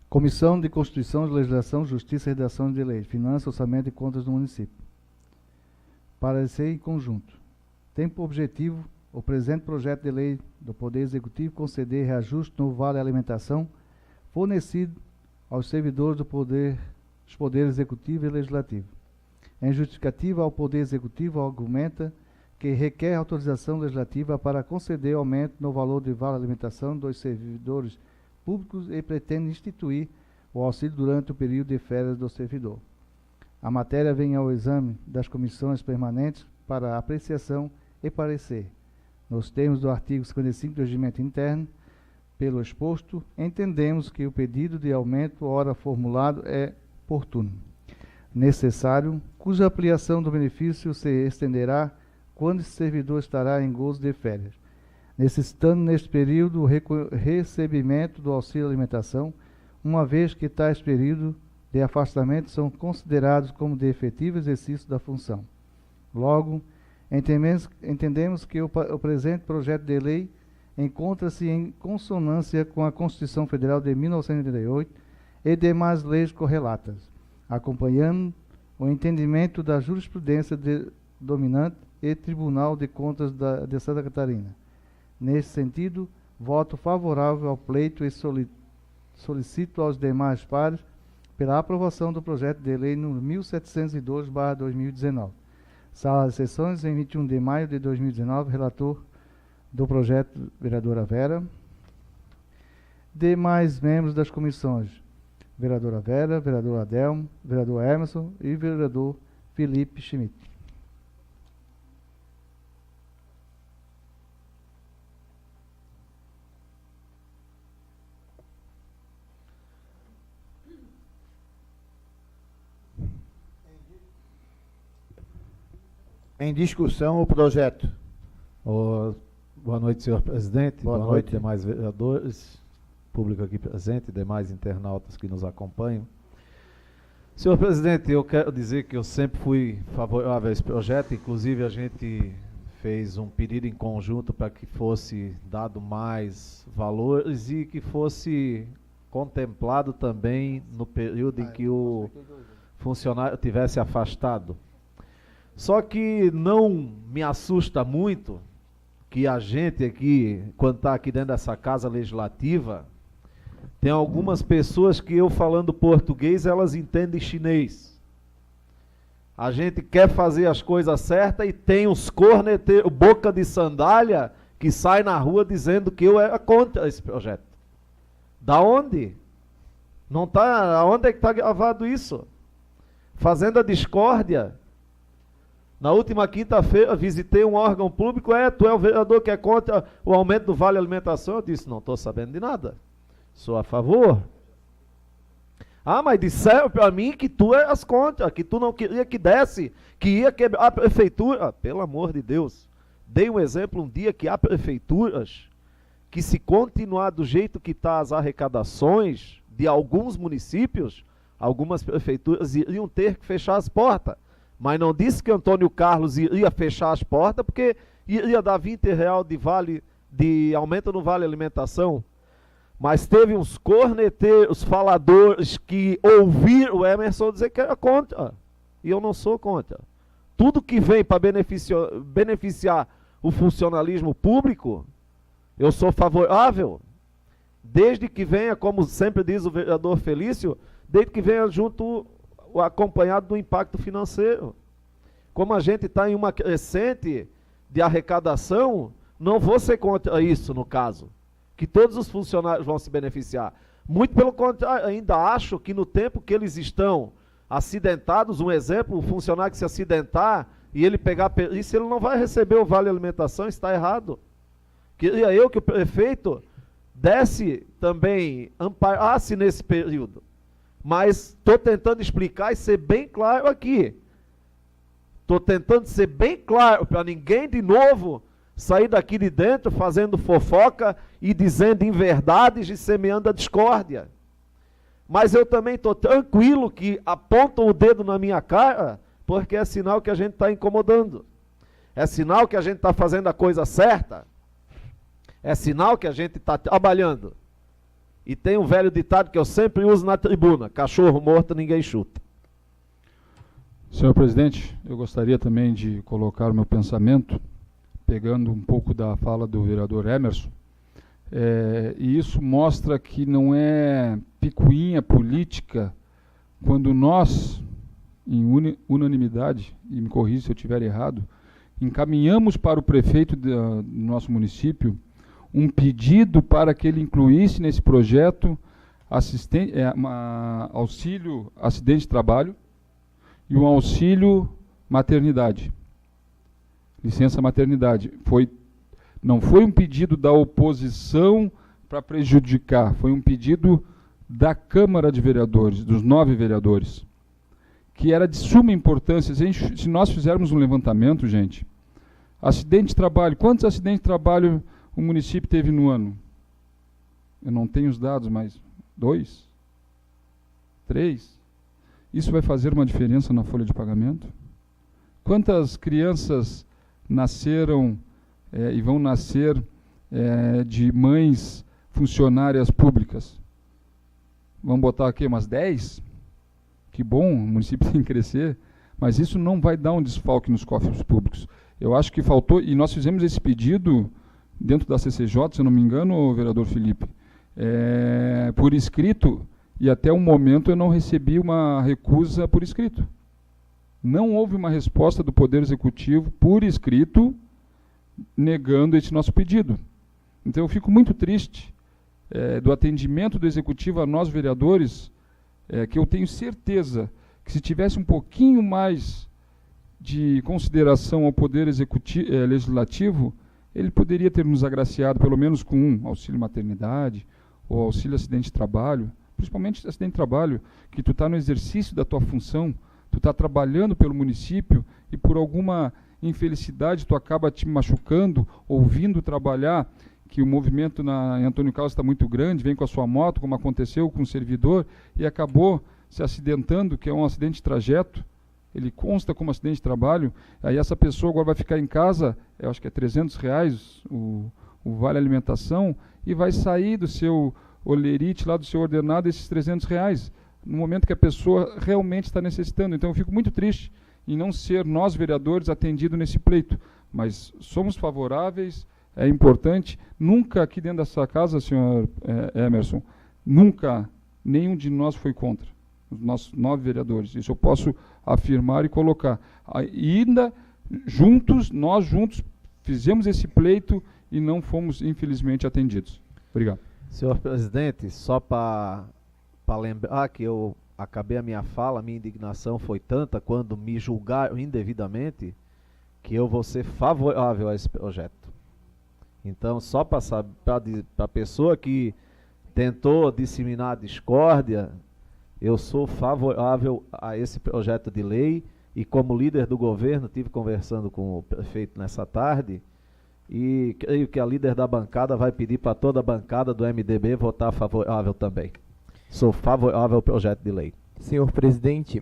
Comissão de Constituição, Legislação, Justiça e Redação de Lei, Finanças, Orçamento e Contas do Município. Parecer em conjunto. Tem por objetivo o presente projeto de lei do Poder Executivo conceder reajuste no Vale Alimentação fornecido aos servidores dos Poderes Executivo e Legislativo. Em justificativa ao Poder Executivo, argumenta que requer autorização legislativa para conceder aumento no valor do Vale Alimentação dos servidores públicos e pretende instituir o auxílio durante o período de férias do servidor. A matéria vem ao exame das comissões permanentes para apreciação e parecer. Nos termos do artigo 55 do Regimento Interno, pelo exposto, entendemos que o pedido de aumento, ora formulado, é oportuno, necessário, cuja ampliação do benefício se estenderá quando esse servidor estará em gozo de férias, necessitando neste período o recebimento do auxílio alimentação, uma vez que tais períodos de afastamento são considerados como de efetivo exercício da função. Logo, entendemos que o presente projeto de lei encontra-se em consonância com a Constituição Federal de 1988 e demais leis correlatas, acompanhando o entendimento da jurisprudência dominante e Tribunal de Contas de Santa Catarina. Nesse sentido, voto favorável ao pleito e solicito aos demais pares pela aprovação do projeto de lei número 1702/2019. Sala de sessões, em 21 de maio de 2019, relator do projeto, vereadora Vera. Demais membros das comissões, vereadora Vera, vereador Adelmo, vereador Emerson e vereador Felipe Schmidt. Em discussão o projeto. Boa noite, senhor presidente. Boa noite, noite, demais vereadores, público aqui presente, demais internautas que nos acompanham. Senhor presidente, eu quero dizer que eu sempre fui favorável a esse projeto, inclusive a gente fez um pedido em conjunto para que fosse dado mais valores e que fosse contemplado também no período em que o funcionário tivesse afastado. Só que não me assusta muito que a gente aqui, quando está aqui dentro dessa casa legislativa, tem algumas pessoas que eu falando português, elas entendem chinês. A gente quer fazer as coisas certas e tem os corneteiros, boca de sandália, que sai na rua dizendo que eu era contra esse projeto. Da onde? Não tá, aonde é que está gravado isso? Fazendo a discórdia. Na última quinta-feira, visitei um órgão público, tu é o vereador que é contra o aumento do vale alimentação? Eu disse, não estou sabendo de nada. Sou a favor. Ah, mas disseram para mim que tu eras contra, que tu não queria que desse, que ia quebrar a prefeitura. Pelo amor de Deus. Dei um exemplo um dia que há prefeituras que, se continuar do jeito que está as arrecadações de alguns municípios, algumas prefeituras iriam ter que fechar as portas. Mas não disse que Antônio Carlos iria fechar as portas porque iria dar R$20 de aumento no vale alimentação. Mas teve uns corneteiros, faladores que ouviram o Emerson dizer que era contra. E eu não sou contra. Tudo que vem para beneficiar o funcionalismo público, eu sou favorável. Desde que venha, como sempre diz o vereador Felício, desde que venha junto acompanhado do impacto financeiro. Como a gente está em uma crescente de arrecadação, não vou ser contra isso, no caso. Que todos os funcionários vão se beneficiar. Muito pelo contrário, ainda acho que no tempo que eles estão acidentados, um exemplo, o funcionário que se acidentar e ele pegar isso, ele não vai receber o vale alimentação, está errado. Queria eu que o prefeito desse também, amparasse nesse período. Mas estou tentando explicar e ser bem claro aqui. Estou tentando ser bem claro para ninguém de novo sair daqui de dentro fazendo fofoca e dizendo inverdades e semeando a discórdia. Mas eu também estou tranquilo que apontam o dedo na minha cara, porque é sinal que a gente está incomodando. É sinal que a gente está fazendo a coisa certa. É sinal que a gente está trabalhando. E tem um velho ditado que eu sempre uso na tribuna: cachorro morto ninguém chuta. Senhor presidente, eu gostaria também de colocar o meu pensamento, pegando um pouco da fala do vereador Emerson, e isso mostra que não é picuinha política quando nós, em unanimidade, e me corrija se eu estiver errado, encaminhamos para o prefeito do nosso município um pedido para que ele incluísse nesse projeto auxílio acidente de trabalho e um auxílio maternidade, licença maternidade. Não foi um pedido da oposição para prejudicar, foi um pedido da Câmara de Vereadores, dos 9 vereadores, que era de suma importância. Se nós fizermos um levantamento, gente, acidente de trabalho, quantos acidentes de trabalho o município teve no ano? Eu não tenho os dados, mas 2? 3? Isso vai fazer uma diferença na folha de pagamento? Quantas crianças nasceram e vão nascer de mães funcionárias públicas? Vamos botar aqui umas 10? Que bom, o município tem que crescer, mas isso não vai dar um desfalque nos cofres públicos. Eu acho que faltou, e nós fizemos esse pedido dentro da CCJ, se eu não me engano, vereador Felipe, por escrito, e até o momento eu não recebi uma recusa por escrito. Não houve uma resposta do Poder Executivo por escrito negando esse nosso pedido. Então eu fico muito triste do atendimento do Executivo a nós vereadores, que eu tenho certeza que se tivesse um pouquinho mais de consideração ao Poder Legislativo, ele poderia ter nos agraciado pelo menos com um auxílio maternidade ou auxílio acidente de trabalho, principalmente acidente de trabalho, que tu está no exercício da tua função, tu está trabalhando pelo município e por alguma infelicidade tu acaba te machucando ou vindo trabalhar, que o movimento em Antônio Carlos está muito grande, vem com a sua moto, como aconteceu com um servidor, e acabou se acidentando, que é um acidente de trajeto, ele consta como acidente de trabalho, aí essa pessoa agora vai ficar em casa, eu acho que é R$300 o vale alimentação, e vai sair do seu olerite, lá do seu ordenado, esses R$300, no momento que a pessoa realmente está necessitando. Então eu fico muito triste em não ser nós, vereadores, atendidos nesse pleito, mas somos favoráveis, é importante. Nunca aqui dentro dessa casa, senhor Emerson, nunca nenhum de nós foi contra, os nossos 9 vereadores, isso eu posso afirmar e colocar. Ainda juntos, nós juntos, fizemos esse pleito e não fomos, infelizmente, atendidos. Obrigado. Senhor presidente, só para lembrar que eu acabei a minha fala, a minha indignação foi tanta quando me julgaram indevidamente que eu vou ser favorável a esse projeto. Então, só para a pessoa que tentou disseminar a discórdia, eu sou favorável a esse projeto de lei e, como líder do governo, estive conversando com o prefeito nessa tarde e creio que a líder da bancada vai pedir para toda a bancada do MDB votar favorável também. Sou favorável ao projeto de lei. Senhor presidente,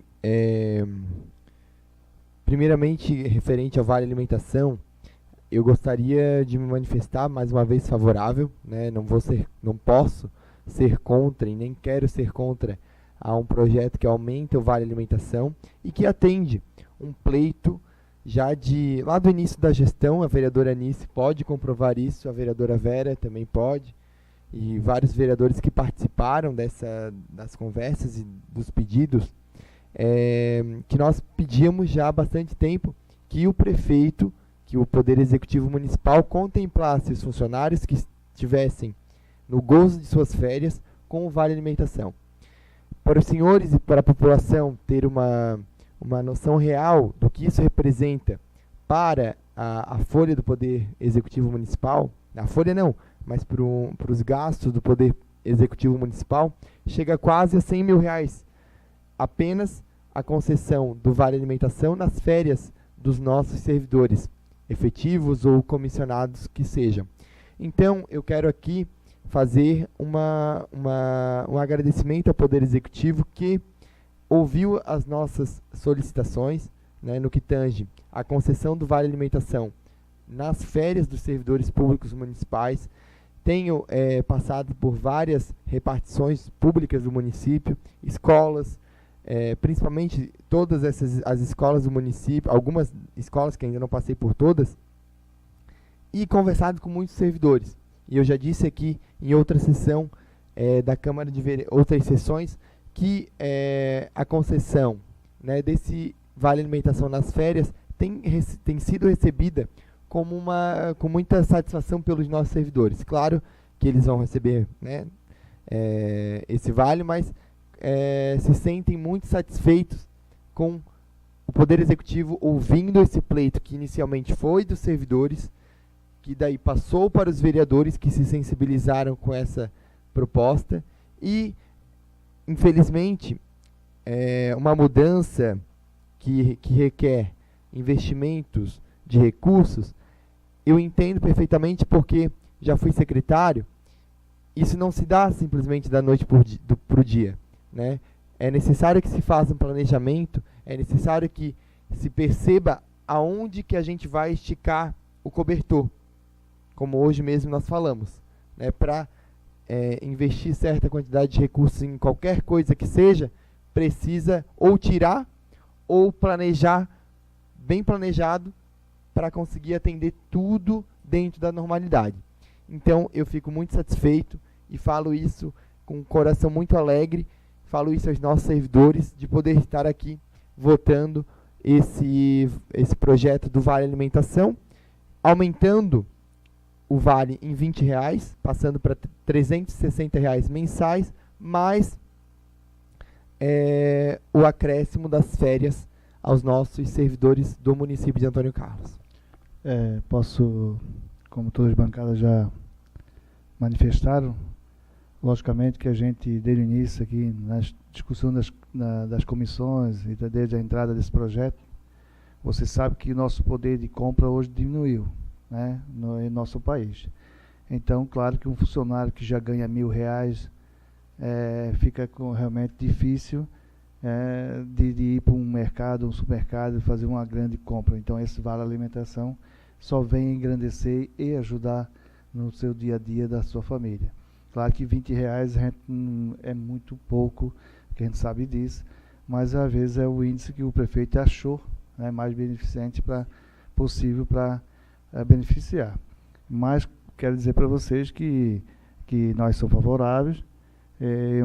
primeiramente, referente ao Vale Alimentação, eu gostaria de me manifestar mais uma vez favorável, né? Não posso ser contra e nem quero ser contra a um projeto que aumenta o Vale Alimentação e que atende um pleito já lá do início da gestão. A vereadora Anice pode comprovar isso, a vereadora Vera também pode, e vários vereadores que participaram das conversas e dos pedidos, que nós pedíamos já há bastante tempo que o prefeito, que o Poder Executivo Municipal contemplasse os funcionários que estivessem no gozo de suas férias com o Vale Alimentação. Para os senhores e para a população ter uma noção real do que isso representa para a folha do Poder Executivo Municipal, a folha não, mas para os gastos do Poder Executivo Municipal, chega quase a R$100 mil apenas a concessão do Vale Alimentação nas férias dos nossos servidores, efetivos ou comissionados que sejam. Então, eu quero aqui fazer um agradecimento ao Poder Executivo que ouviu as nossas solicitações, né, no que tange a concessão do Vale Alimentação nas férias dos servidores públicos municipais. Tenho passado por várias repartições públicas do município, escolas, principalmente todas as escolas do município, algumas escolas que ainda não passei por todas, e conversado com muitos servidores. E eu já disse aqui em outra sessão da Câmara de Vereadores, outras sessões, que a concessão, né, desse Vale Alimentação nas férias tem sido recebida com muita satisfação pelos nossos servidores. Claro que eles vão receber, né, esse vale, mas se sentem muito satisfeitos com o Poder Executivo ouvindo esse pleito que inicialmente foi dos servidores, que daí passou para os vereadores que se sensibilizaram com essa proposta e, infelizmente, uma mudança que requer investimentos de recursos, eu entendo perfeitamente porque já fui secretário, isso não se dá simplesmente da noite para o dia, né? É necessário que se faça um planejamento, é necessário que se perceba aonde que a gente vai esticar o cobertor, como hoje mesmo nós falamos, né? Para investir certa quantidade de recursos em qualquer coisa que seja, precisa ou tirar ou planejar, bem planejado, para conseguir atender tudo dentro da normalidade. Então, eu fico muito satisfeito e falo isso com um coração muito alegre, falo isso aos nossos servidores, de poder estar aqui votando esse projeto do Vale Alimentação, aumentando o vale em R$20, passando para R$360 mensais, mais o acréscimo das férias aos nossos servidores do município de Antônio Carlos. Posso, como todas as bancadas já manifestaram, logicamente que a gente, desde o início aqui, na discussão das comissões e desde a entrada desse projeto, você sabe que o nosso poder de compra hoje diminuiu, né, no nosso país. Então, claro que um funcionário que já ganha R$1.000, fica realmente difícil de ir para um supermercado e fazer uma grande compra. Então, esse vale alimentação só vem engrandecer e ajudar no seu dia a dia da sua família. Claro que R$20 é muito pouco, que a gente sabe disso, mas às vezes é o índice que o prefeito achou, né, mais beneficente possível para beneficiar. Mas quero dizer para vocês que nós somos favoráveis,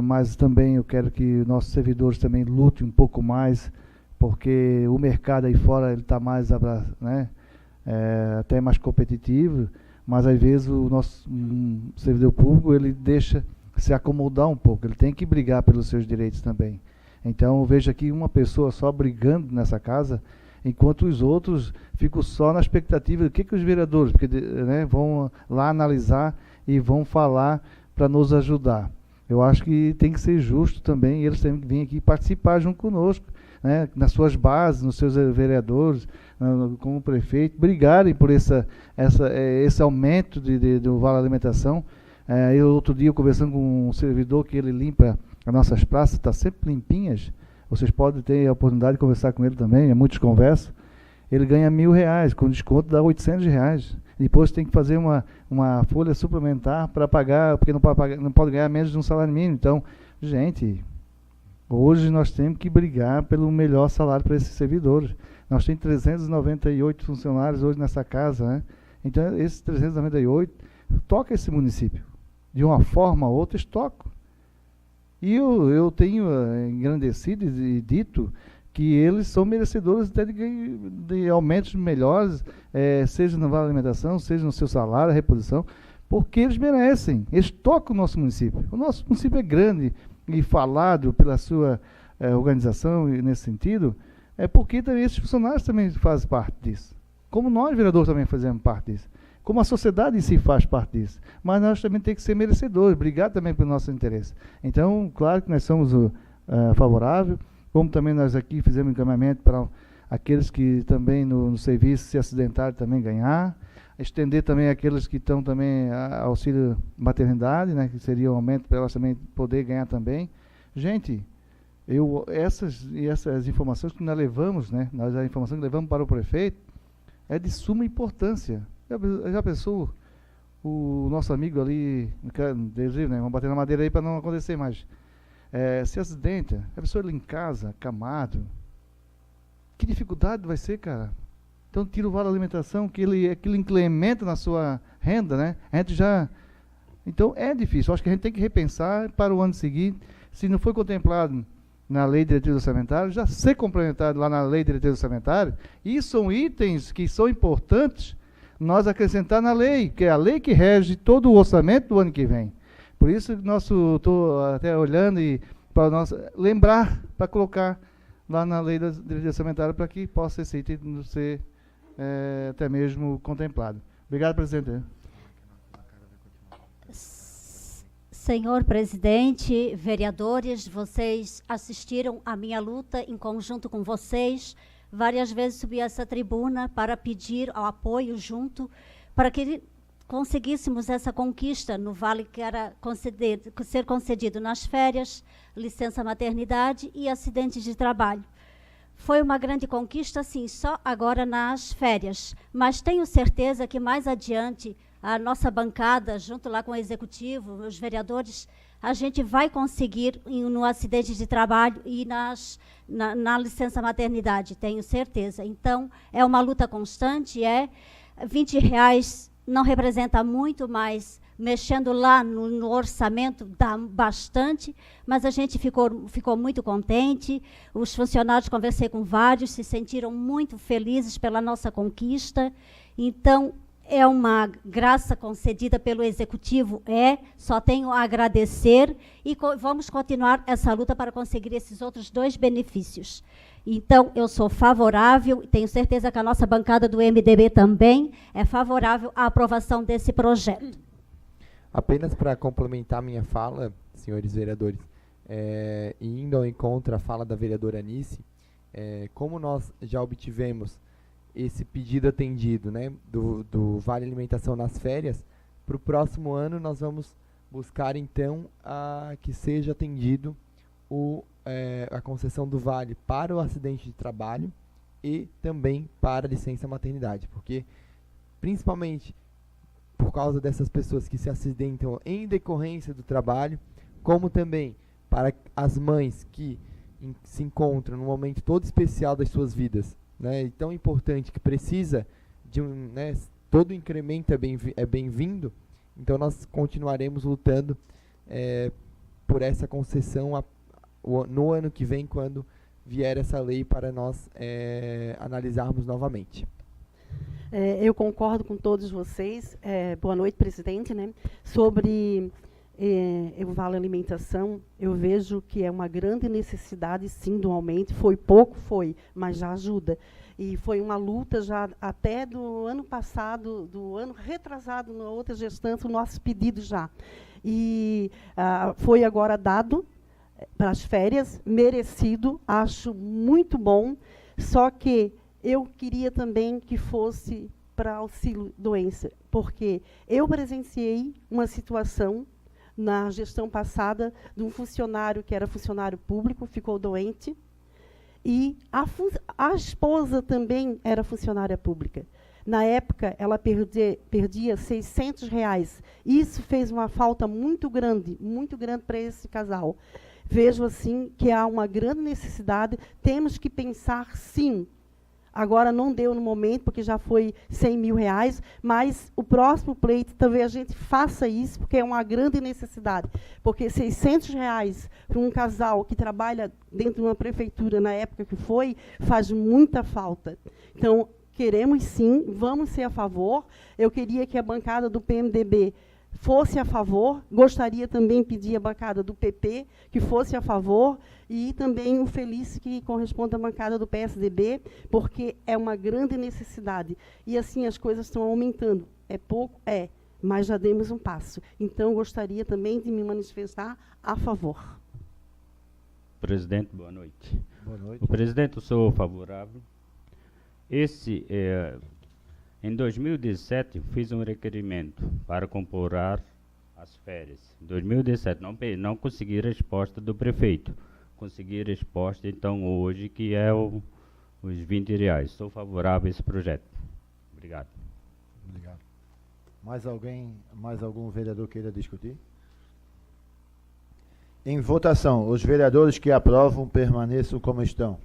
mas também eu quero que nossos servidores também lutem um pouco mais, porque o mercado aí fora está mais, né, até mais competitivo, mas às vezes o nosso servidor público ele deixa se acomodar um pouco, ele tem que brigar pelos seus direitos também. Então eu vejo aqui uma pessoa só brigando nessa casa, enquanto os outros ficam só na expectativa do que os vereadores, porque, né, vão lá analisar e vão falar para nos ajudar. Eu acho que tem que ser justo também, eles têm que vir aqui participar junto conosco, né, nas suas bases, nos seus vereadores, como prefeito, brigarem por esse aumento do Vale Alimentação. Eu, outro dia, conversando com um servidor que ele limpa as nossas praças, está sempre limpinhas. Vocês podem ter a oportunidade de conversar com ele também, muitos conversam. Ele ganha R$1.000, com desconto dá R$800. Depois tem que fazer uma folha suplementar para pagar, porque não pode ganhar menos de um salário mínimo. Então, gente, hoje nós temos que brigar pelo melhor salário para esses servidores. Nós temos 398 funcionários hoje nessa casa, né? Então, esses 398 toca esse município. De uma forma ou outra, eles tocam. E eu tenho engrandecido e dito que eles são merecedores até de aumentos melhores, seja na Vale Alimentação, seja no seu salário, reposição, porque eles merecem, eles tocam o nosso município. O nosso município é grande e falado pela sua organização nesse sentido, porque também esses funcionários também fazem parte disso. Como nós, vereadores, também fazemos parte disso. Como a sociedade em si faz parte disso. Mas nós também temos que ser merecedores, brigar também pelo nosso interesse. Então, claro que nós somos favoráveis, como também nós aqui fizemos encaminhamento para aqueles que também no serviço se acidentarem também ganhar, estender também aqueles que estão também auxílio maternidade, né, que seria um aumento para elas também poder ganhar também. Gente, essas informações que nós levamos, né, a informação que levamos para o prefeito é de suma importância. Já pensou o nosso amigo ali, né, vamos bater na madeira aí para não acontecer mais, se acidenta, a pessoa ali em casa, acamado, que dificuldade vai ser, cara? Então tira o vale alimentação, que aquilo incrementa na sua renda, né? A gente já... Então é difícil, acho que a gente tem que repensar para o ano seguinte, se não foi contemplado na Lei de Diretriz Orçamentária, já ser complementado lá na Lei de Diretriz Orçamentária, e são itens que são importantes nós acrescentar na lei, que é a lei que rege todo o orçamento do ano que vem. Por isso, estou até olhando e para nós lembrar, para colocar lá na lei da diretriz orçamentária, para que possa esse item ser até mesmo contemplado. Obrigado, presidente. Senhor presidente, vereadores, vocês assistiram à minha luta em conjunto com vocês. Várias vezes subi a essa tribuna para pedir o apoio junto, para que conseguíssemos essa conquista no vale que era ser concedido nas férias, licença maternidade e acidentes de trabalho. Foi uma grande conquista, sim, só agora nas férias, mas tenho certeza que mais adiante a nossa bancada, junto lá com o executivo, os vereadores, a gente vai conseguir no acidente de trabalho e na licença maternidade, tenho certeza. Então, é uma luta constante, R$20 não representa muito, mas mexendo lá no orçamento, dá bastante, mas a gente ficou muito contente. Os funcionários, conversei com vários, se sentiram muito felizes pela nossa conquista. Então, é uma graça concedida pelo Executivo, só tenho a agradecer e vamos continuar essa luta para conseguir esses outros 2 benefícios. Então, eu sou favorável, tenho certeza que a nossa bancada do MDB também é favorável à aprovação desse projeto. Apenas para complementar minha fala, senhores vereadores, indo ao encontro à fala da vereadora Anice, como nós já obtivemos esse pedido atendido, né, do Vale Alimentação nas férias, para o próximo ano nós vamos buscar então que seja atendido a concessão do Vale para o acidente de trabalho e também para a licença maternidade, porque principalmente por causa dessas pessoas que se acidentam em decorrência do trabalho, como também para as mães que se encontram num momento todo especial das suas vidas, né, e tão importante que precisa de todo incremento é bem-vindo, então nós continuaremos lutando por essa concessão no ano que vem, quando vier essa lei para nós analisarmos novamente. Eu concordo com todos vocês. Boa noite, presidente. Sobre o Vale Alimentação, eu vejo que é uma grande necessidade, sim, do aumento. Foi pouco, mas já ajuda. E foi uma luta já até do ano passado, do ano retrasado, na outra gestante, o nosso pedido já. E foi agora dado para as férias, merecido, acho muito bom, só que eu queria também que fosse para auxílio doença, porque eu presenciei uma situação na gestão passada de um funcionário que era funcionário público, ficou doente, e a esposa também era funcionária pública. Na época, ela perdia R$600. Isso fez uma falta muito grande para esse casal. Vejo assim que há uma grande necessidade, temos que pensar sim. Agora não deu no momento, porque já foi R$100 mil, mas o próximo pleito talvez a gente faça isso, porque é uma grande necessidade. Porque R$600 para um casal que trabalha dentro de uma prefeitura na época que foi, faz muita falta. Então, queremos sim, vamos ser a favor. Eu queria que a bancada do PMDB fosse a favor, gostaria também de pedir a bancada do PP que fosse a favor, e também o Feliz que corresponde à bancada do PSDB, porque é uma grande necessidade. E assim as coisas estão aumentando. É pouco? Mas já demos um passo. Então, gostaria também de me manifestar a favor. Presidente, boa noite. Boa noite. O presidente, eu sou favorável. Em 2017, fiz um requerimento para comprar as férias. Em 2017, não consegui resposta do prefeito. Consegui resposta, então, hoje, que é os R$20. Sou favorável a esse projeto. Obrigado. Obrigado. Mais algum vereador queira discutir? Em votação, os vereadores que aprovam permaneçam como estão.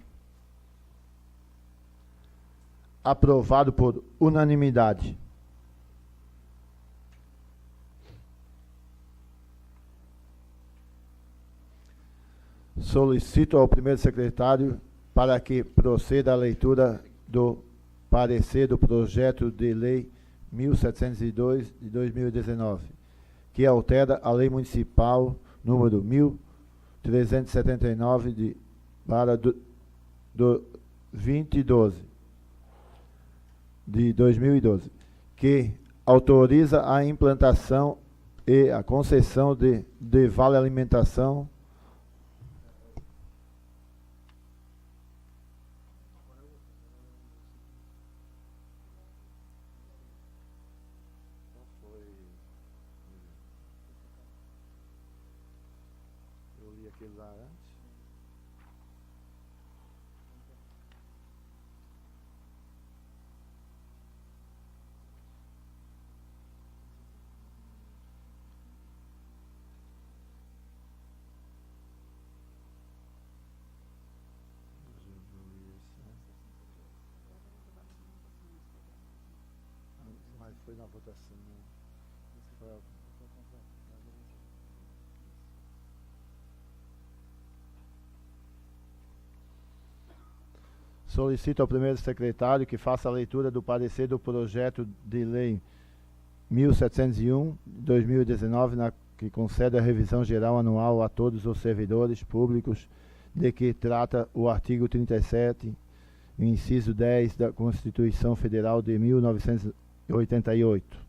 Aprovado por unanimidade. Solicito ao primeiro secretário para que proceda a leitura do parecer do projeto de lei 1702 de 2019, que altera a lei municipal número 1379 do 2012. De 2012, que autoriza a implantação e a concessão de vale alimentação eu li aquilo lá antes. Mas foi na votação. Solicito ao primeiro secretário que faça a leitura do parecer do projeto de lei 1701/2019, que concede a revisão geral anual a todos os servidores públicos, de que trata o artigo 37, inciso 10 da Constituição Federal de 1988.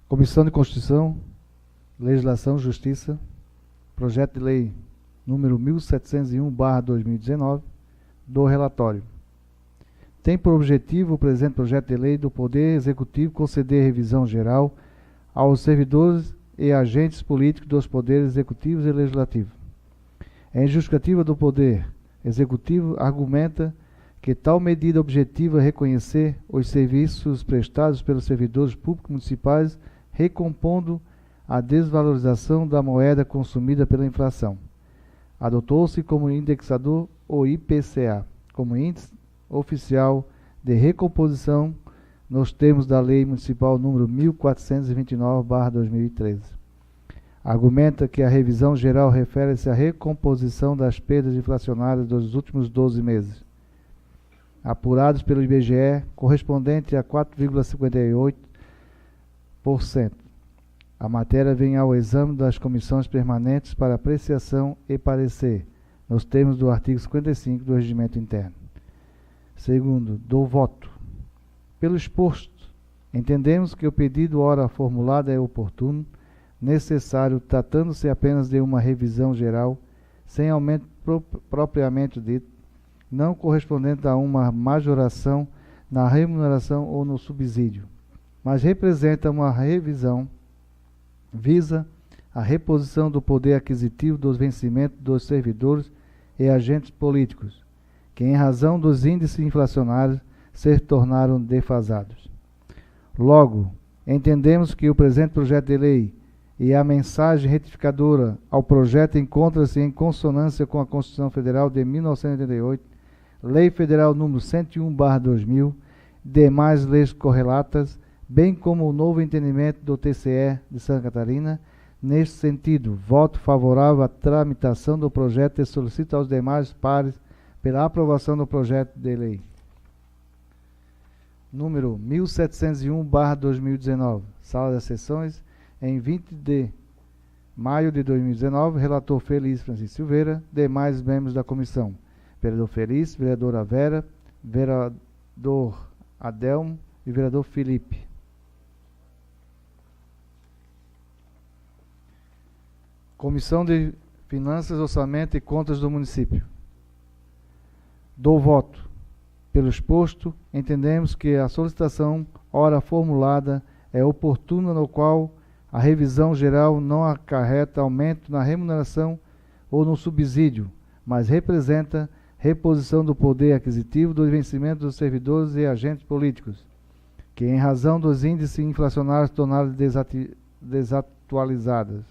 Comissão de Constituição, Legislação, Justiça, projeto de lei número 1701/2019, do relatório. Tem por objetivo o presente projeto de lei do Poder Executivo conceder revisão geral aos servidores e agentes políticos dos poderes executivos e legislativo. Em justificativa do Poder Executivo, argumenta que tal medida objetiva reconhecer os serviços prestados pelos servidores públicos municipais, recompondo a desvalorização da moeda consumida pela inflação. Adotou-se como indexador o IPCA, como índice oficial de recomposição nos termos da Lei Municipal número 1429/2013. Argumenta que a revisão geral refere-se à recomposição das perdas inflacionárias dos últimos 12 meses, apurados pelo IBGE, correspondente a 4,58%. A matéria vem ao exame das comissões permanentes para apreciação e parecer, nos termos do artigo 55 do Regimento Interno. Segundo, do voto. Pelo exposto, entendemos que o pedido ora formulado é oportuno, necessário, tratando-se apenas de uma revisão geral, sem aumento propriamente dito, não correspondente a uma majoração na remuneração ou no subsídio, mas representa uma revisão, visa a reposição do poder aquisitivo dos vencimentos dos servidores e agentes políticos, que em razão dos índices inflacionários se tornaram defasados. Logo, entendemos que o presente projeto de lei e a mensagem retificadora ao projeto encontra-se em consonância com a Constituição Federal de 1988, Lei Federal número 101/2000, demais leis correlatas, bem como o novo entendimento do TCE de Santa Catarina. Neste sentido, voto favorável à tramitação do projeto e solicito aos demais pares pela aprovação do projeto de lei. Número 1701/2019, Sala das Sessões, em 20 de maio de 2019, relator Feliz Francisco Silveira, demais membros da comissão, vereador Feliz, vereadora Vera, vereador Adelmo e vereador Felipe. Comissão de Finanças, Orçamento e Contas do Município. Do voto. Pelo exposto, entendemos que a solicitação ora formulada é oportuna, no qual a revisão geral não acarreta aumento na remuneração ou no subsídio, mas representa reposição do poder aquisitivo dos vencimentos dos servidores e agentes políticos, que em razão dos índices inflacionários tornaram desatualizadas.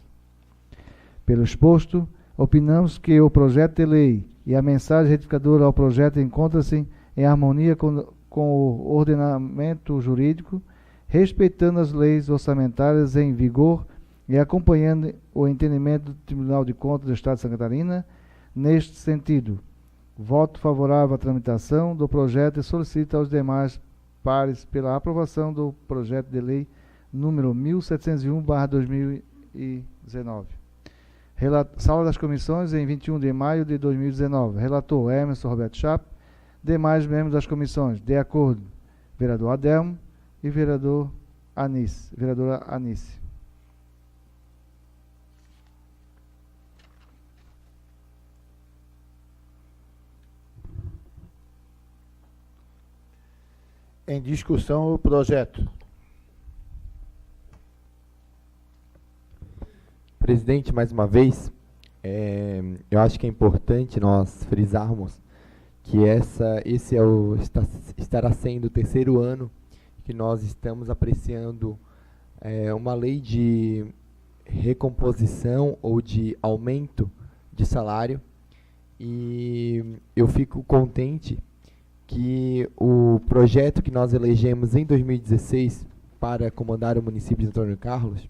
Pelo exposto, opinamos que o projeto de lei e a mensagem retificadora ao projeto encontram-se em harmonia com o ordenamento jurídico, respeitando as leis orçamentárias em vigor e acompanhando o entendimento do Tribunal de Contas do Estado de Santa Catarina. Neste sentido, voto favorável à tramitação do projeto e solicito aos demais pares pela aprovação do projeto de lei número 1701/2019. Sala das Comissões, em 21 de maio de 2019. Relator Emerson Roberto Chapo. Demais membros das comissões, de acordo, vereador Adelmo e vereadora Anice. Em discussão o projeto. Presidente, mais uma vez, eu acho que é importante nós frisarmos que estará sendo o terceiro ano que nós estamos apreciando uma lei de recomposição ou de aumento de salário, e eu fico contente que o projeto que nós elegemos em 2016 para comandar o município de Antônio Carlos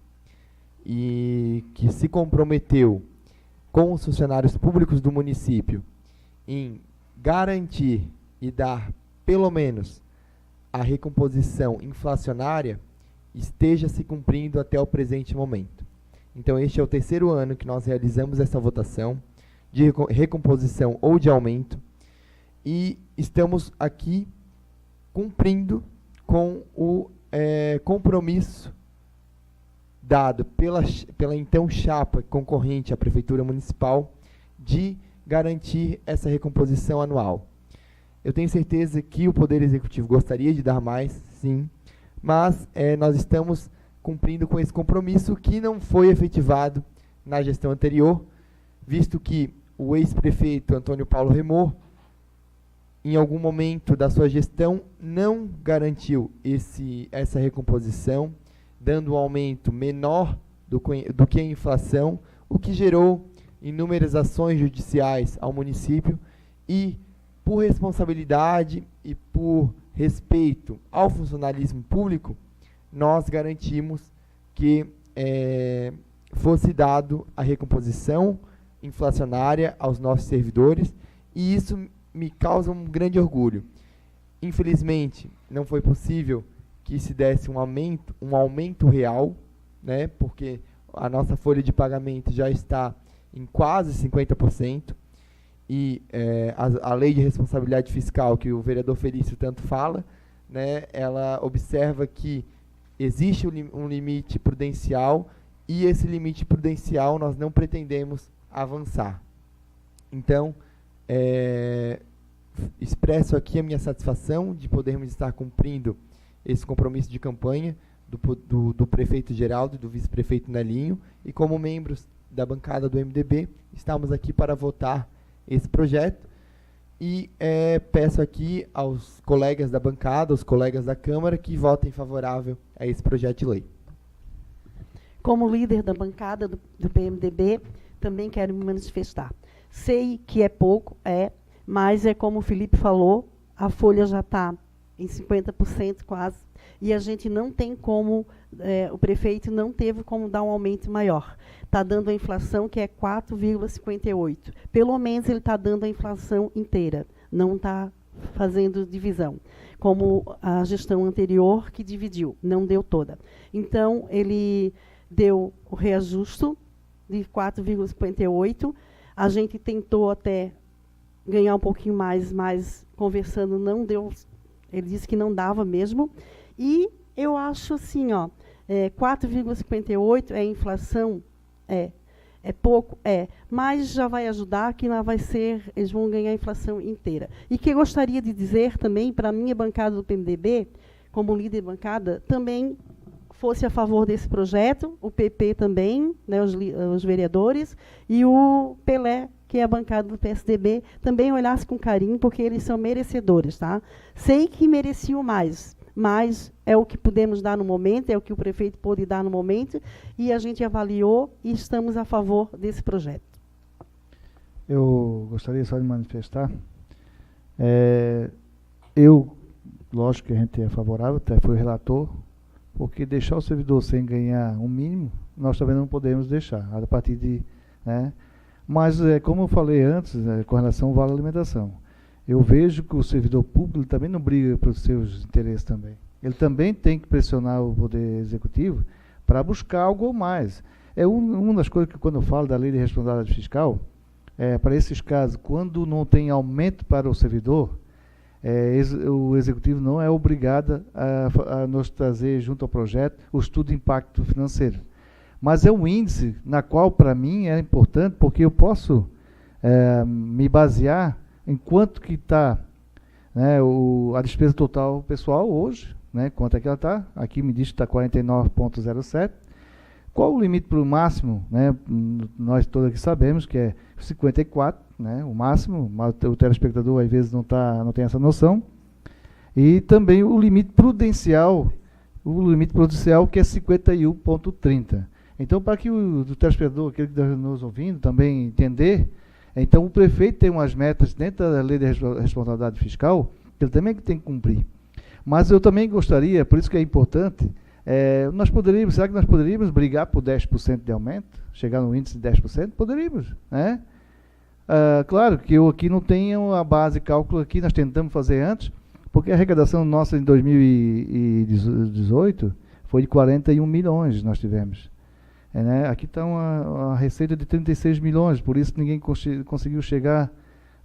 e que se comprometeu com os funcionários públicos do município em garantir e dar, pelo menos, a recomposição inflacionária, esteja se cumprindo até o presente momento. Então, este é o 3º ano que nós realizamos essa votação de recomposição ou de aumento, e estamos aqui cumprindo com o compromisso dado pela então chapa concorrente à Prefeitura Municipal de garantir essa recomposição anual. Eu tenho certeza que o Poder Executivo gostaria de dar mais, sim, mas nós estamos cumprindo com esse compromisso que não foi efetivado na gestão anterior, visto que o ex-prefeito Antônio Paulo Remor, em algum momento da sua gestão, não garantiu essa recomposição, dando um aumento menor do que a inflação, o que gerou inúmeras ações judiciais ao município, e por responsabilidade e por respeito ao funcionalismo público, nós garantimos que fosse dado a recomposição inflacionária aos nossos servidores, e isso me causa um grande orgulho. Infelizmente, não foi possível que se desse um aumento real, né, porque a nossa folha de pagamento já está em quase 50%, e a lei de responsabilidade fiscal, que o vereador Felício tanto fala, né, ela observa que existe um limite prudencial, e esse limite prudencial nós não pretendemos avançar. Então, expresso aqui a minha satisfação de podermos estar cumprindo esse compromisso de campanha do prefeito Geraldo e do vice-prefeito Nelinho, e como membros da bancada do MDB, estamos aqui para votar esse projeto, e peço aqui aos colegas da bancada, aos colegas da Câmara, que votem favorável a esse projeto de lei. Como líder da bancada do PMDB, também quero me manifestar. Sei que é pouco, mas como o Felipe falou, a folha já está em 50% quase, e a gente não tem como, o prefeito não teve como dar um aumento maior. Está dando a inflação que é 4,58. Pelo menos ele está dando a inflação inteira, não está fazendo divisão, como a gestão anterior que dividiu, não deu toda. Então, ele deu o reajuste de 4,58. A gente tentou até ganhar um pouquinho mais, mas conversando não deu. Ele disse que não dava mesmo. E eu acho assim, 4,58 é inflação, é pouco, mas já vai ajudar, que não vai ser, eles vão ganhar a inflação inteira. E que eu gostaria de dizer também para a minha bancada do PMDB, como líder de bancada, também fosse a favor desse projeto, o PP também, né, os vereadores, e o Pelé, que é a bancada do PSDB, também olhasse com carinho, porque eles são merecedores, tá? Sei que mereciam mais, mas é o que podemos dar no momento, é o que o prefeito pôde dar no momento, e a gente avaliou e estamos a favor desse projeto. Eu gostaria só de manifestar. Eu, lógico que a gente é favorável, até fui relator, porque deixar o servidor sem ganhar um mínimo, nós também não podemos deixar, a partir de... Né? Mas, como eu falei antes, com relação ao vale alimentação, eu vejo que o servidor público também não briga pelos seus interesses também. Ele também tem que pressionar o Poder Executivo para buscar algo mais. Uma das coisas que, quando eu falo da lei de responsabilidade fiscal, para esses casos, quando não tem aumento para o servidor, o Executivo não é obrigado a nos trazer, junto ao projeto, o estudo de impacto financeiro. Mas é um índice na qual, para mim, é importante, porque eu posso me basear em quanto que está, né, a despesa total pessoal hoje, né, quanto é que ela está. Aqui me diz que está 49,07. Qual o limite para o máximo? Né, nós todos aqui sabemos que é 54, né, o máximo, mas o telespectador às vezes não tem essa noção. E também o limite prudencial que é 51,30. Então, para que o telespectador, aquele que está nos ouvindo, também entender, então o prefeito tem umas metas dentro da lei de responsabilidade fiscal, Ele também tem que cumprir. Mas eu também gostaria, por isso que é importante, será que nós poderíamos brigar por 10% de aumento? Chegar no índice de 10%? Poderíamos, né? Claro que eu aqui não tenho a base de cálculo aqui, nós tentamos fazer antes, porque a arrecadação nossa em 2018 foi de 41 milhões nós tivemos. Né? Aqui está uma receita de 36 milhões, por isso ninguém conseguiu chegar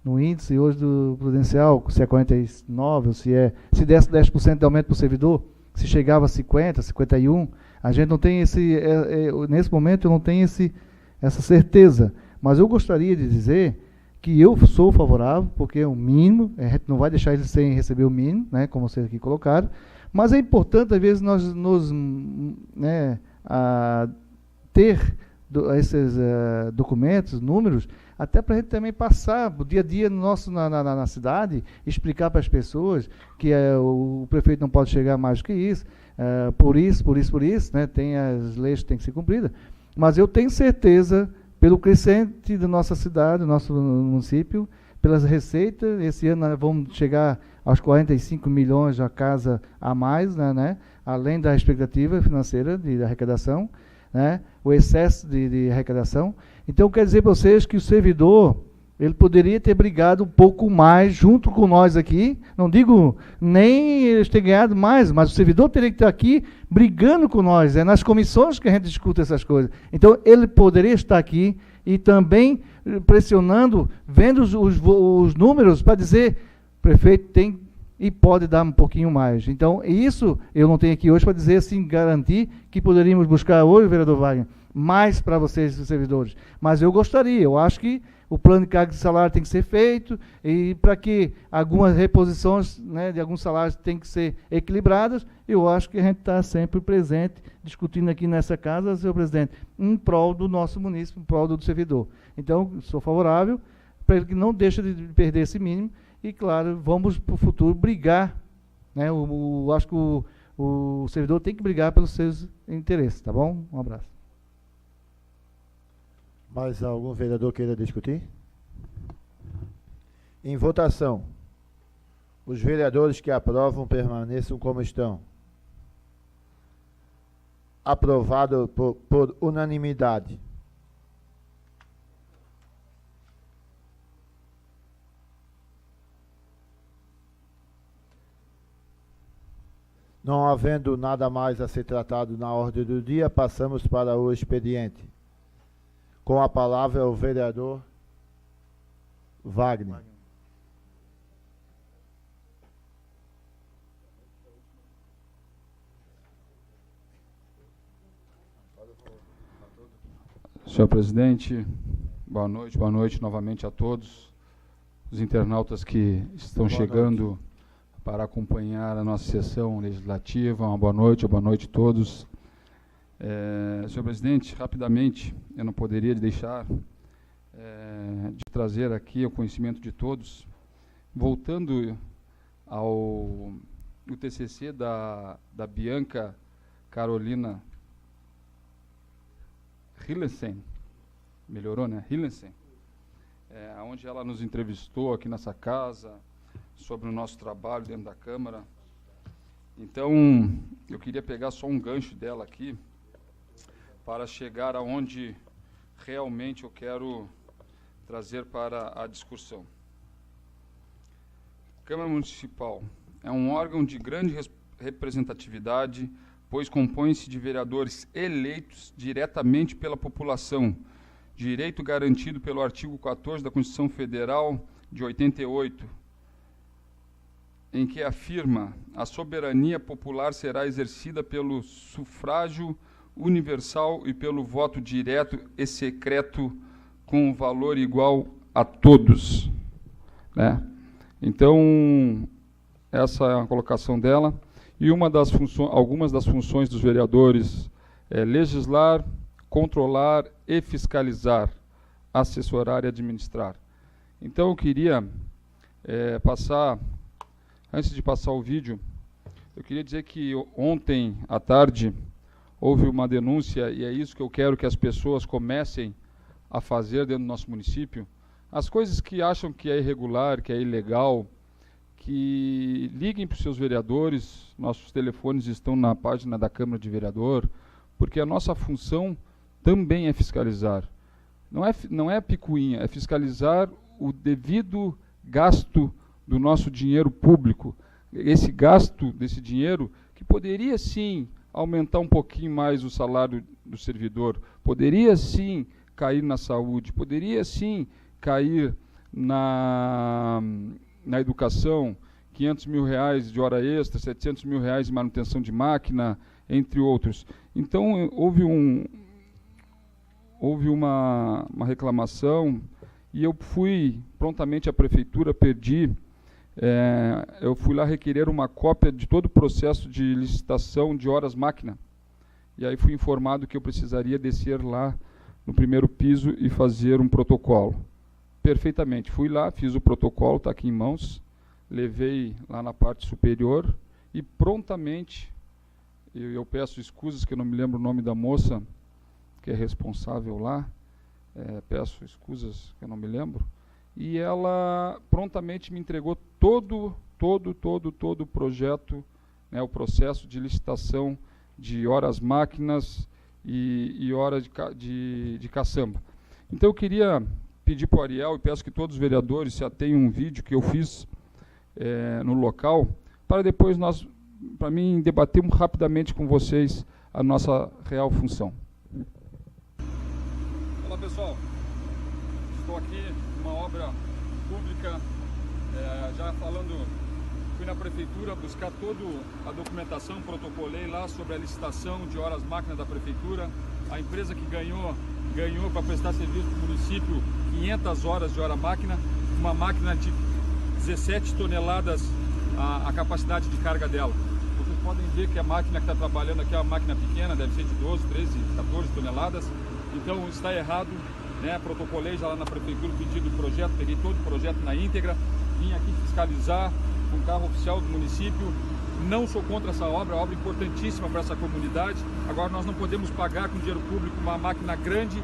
no índice hoje do Prudencial, se é 49, se desse 10% de aumento para o servidor, se chegava a 50, 51, a gente não tem nesse momento eu não tenho essa certeza, mas eu gostaria de dizer que eu sou favorável, porque é o mínimo, a gente não vai deixar eles sem receber o mínimo, né, como vocês aqui colocaram, mas é importante, às vezes, nós ter esses documentos, números, até para a gente também passar o dia a dia nosso na cidade, explicar para as pessoas que o prefeito não pode chegar mais do que isso, por isso, né, tem as leis que têm que ser cumpridas. Mas eu tenho certeza, pelo crescente da nossa cidade, do nosso município, pelas receitas, esse ano nós vamos chegar aos 45 milhões a casa a mais, né, além da expectativa financeira de arrecadação, né, o excesso de arrecadação. Então, quer dizer para vocês que o servidor, ele poderia ter brigado um pouco mais junto com nós aqui, não digo nem eles terem ganhado mais, mas o servidor teria que estar aqui brigando com nós, é nas comissões que a gente discute essas coisas. Então, ele poderia estar aqui e também pressionando, vendo os números para dizer, prefeito tem e pode dar um pouquinho mais. Então, isso eu não tenho aqui hoje para dizer assim, garantir que poderíamos buscar hoje, vereador Wagner, mais para vocês, os servidores. Mas eu gostaria, eu acho que o plano de carga de salário tem que ser feito e para que algumas reposições, né, de alguns salários têm que ser equilibradas, eu acho que a gente está sempre presente, discutindo aqui nessa casa, senhor presidente, em prol do nosso município, em prol do servidor. Então, sou favorável para ele que não deixe de perder esse mínimo e, claro, vamos para o futuro brigar, né, acho que o servidor tem que brigar pelos seus interesses, tá bom? Um abraço. Mais algum vereador queira discutir? Em votação, os vereadores que aprovam permaneçam como estão. Aprovado por unanimidade. Não havendo nada mais a ser tratado na ordem do dia, passamos para o expediente. Com a palavra o vereador Wagner. Senhor presidente, boa noite novamente a todos os internautas que estão chegando para acompanhar a nossa sessão legislativa. Uma boa noite a todos. Senhor presidente, rapidamente, eu não poderia deixar de trazer aqui o conhecimento de todos, voltando ao TCC da Bianca Carolina Hillensen, melhorou, né? Hillensen, onde ela nos entrevistou aqui nessa casa sobre o nosso trabalho dentro da Câmara. Então, eu queria pegar só um gancho dela aqui, para chegar aonde realmente eu quero trazer para a discussão. Câmara Municipal é um órgão de grande representatividade, pois compõe-se de vereadores eleitos diretamente pela população, direito garantido pelo artigo 14 da Constituição Federal de 88, em que afirma: a soberania popular será exercida pelo sufrágio universal e pelo voto direto e secreto com valor igual a todos, né? Então, essa é a colocação dela. E algumas das funções dos vereadores é legislar, controlar e fiscalizar, assessorar e administrar. Então, eu queria antes de passar o vídeo, eu queria dizer que ontem à tarde houve uma denúncia, e é isso que eu quero que as pessoas comecem a fazer dentro do nosso município. As coisas que acham que é irregular, que é ilegal, que liguem para os seus vereadores, nossos telefones estão na página da Câmara de Vereador, porque a nossa função também é fiscalizar. Não é picuinha, é fiscalizar o devido gasto do nosso dinheiro público. Esse gasto desse dinheiro, que poderia sim aumentar um pouquinho mais o salário do servidor, poderia sim cair na saúde, poderia sim cair na educação, 500 mil reais de hora extra, 700 mil reais de manutenção de máquina, entre outros. Então, houve uma reclamação e eu fui prontamente à prefeitura, eu fui lá requerer uma cópia de todo o processo de licitação de horas máquina. E aí fui informado que eu precisaria descer lá no primeiro piso e fazer um protocolo. Perfeitamente. Fui lá, fiz o protocolo, está aqui em mãos, levei lá na parte superior e prontamente, eu peço escusas que eu não me lembro o nome da moça que é responsável lá, peço escusas que eu não me lembro, e ela prontamente me entregou todo o projeto, né, o processo de licitação de horas máquinas e horas de caçamba. Então eu queria pedir para o Ariel, e peço que todos os vereadores se atenham a um vídeo que eu fiz no local, para depois para mim, debatermos rapidamente com vocês a nossa real função. Olá pessoal, estou aqui numa obra pública, já falando, fui na prefeitura buscar toda a documentação, protocolei lá sobre a licitação de horas máquina da prefeitura. A empresa que ganhou para prestar serviço para o município 500 horas de hora máquina, uma máquina de 17 toneladas a capacidade de carga dela. Vocês podem ver que a máquina que está trabalhando aqui é uma máquina pequena, deve ser de 12, 13, 14 toneladas. Então está errado, né? Protocolei já lá na prefeitura o pedido do projeto, peguei todo o projeto na íntegra, vim aqui fiscalizar com o carro oficial do município. Não sou contra essa obra importantíssima para essa comunidade. Agora nós não podemos pagar com dinheiro público uma máquina grande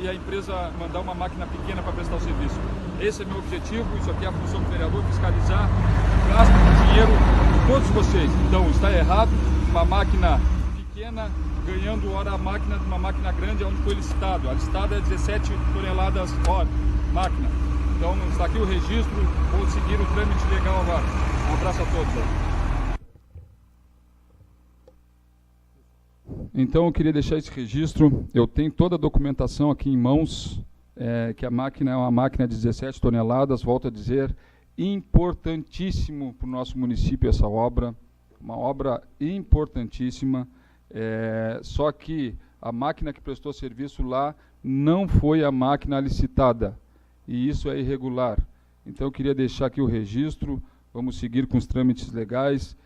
e a empresa mandar uma máquina pequena para prestar o serviço. Esse é meu objetivo, isso aqui é a função do vereador, fiscalizar o gasto de dinheiro de todos vocês. Então está errado, uma máquina pequena ganhando hora máquina de uma máquina grande onde foi licitado. A licitada é 17 toneladas hora máquina. Então está aqui o registro, vou seguir o trâmite legal agora. Um abraço a todos. Então eu queria deixar esse registro, eu tenho toda a documentação aqui em mãos, que a máquina é uma máquina de 17 toneladas, volto a dizer, importantíssimo para o nosso município essa obra, uma obra importantíssima, só que a máquina que prestou serviço lá não foi a máquina licitada, e isso é irregular. Então eu queria deixar aqui o registro, vamos seguir com os trâmites legais,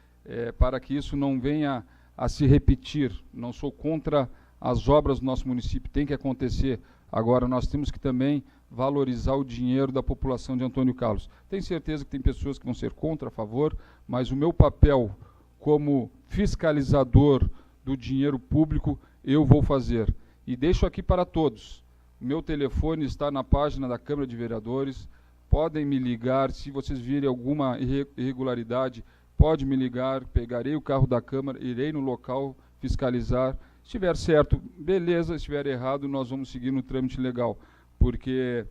para que isso não venha a se repetir. Não sou contra as obras do nosso município, tem que acontecer. Agora nós temos que também valorizar o dinheiro da população de Antônio Carlos. Tenho certeza que tem pessoas que vão ser contra, a favor, mas o meu papel como fiscalizador do dinheiro público eu vou fazer. E deixo aqui para todos, o meu telefone está na página da Câmara de Vereadores, podem me ligar, se vocês virem alguma irregularidade, pode me ligar, pegarei o carro da Câmara, irei no local fiscalizar. Se estiver certo, beleza. Se estiver errado, nós vamos seguir no trâmite legal. Porque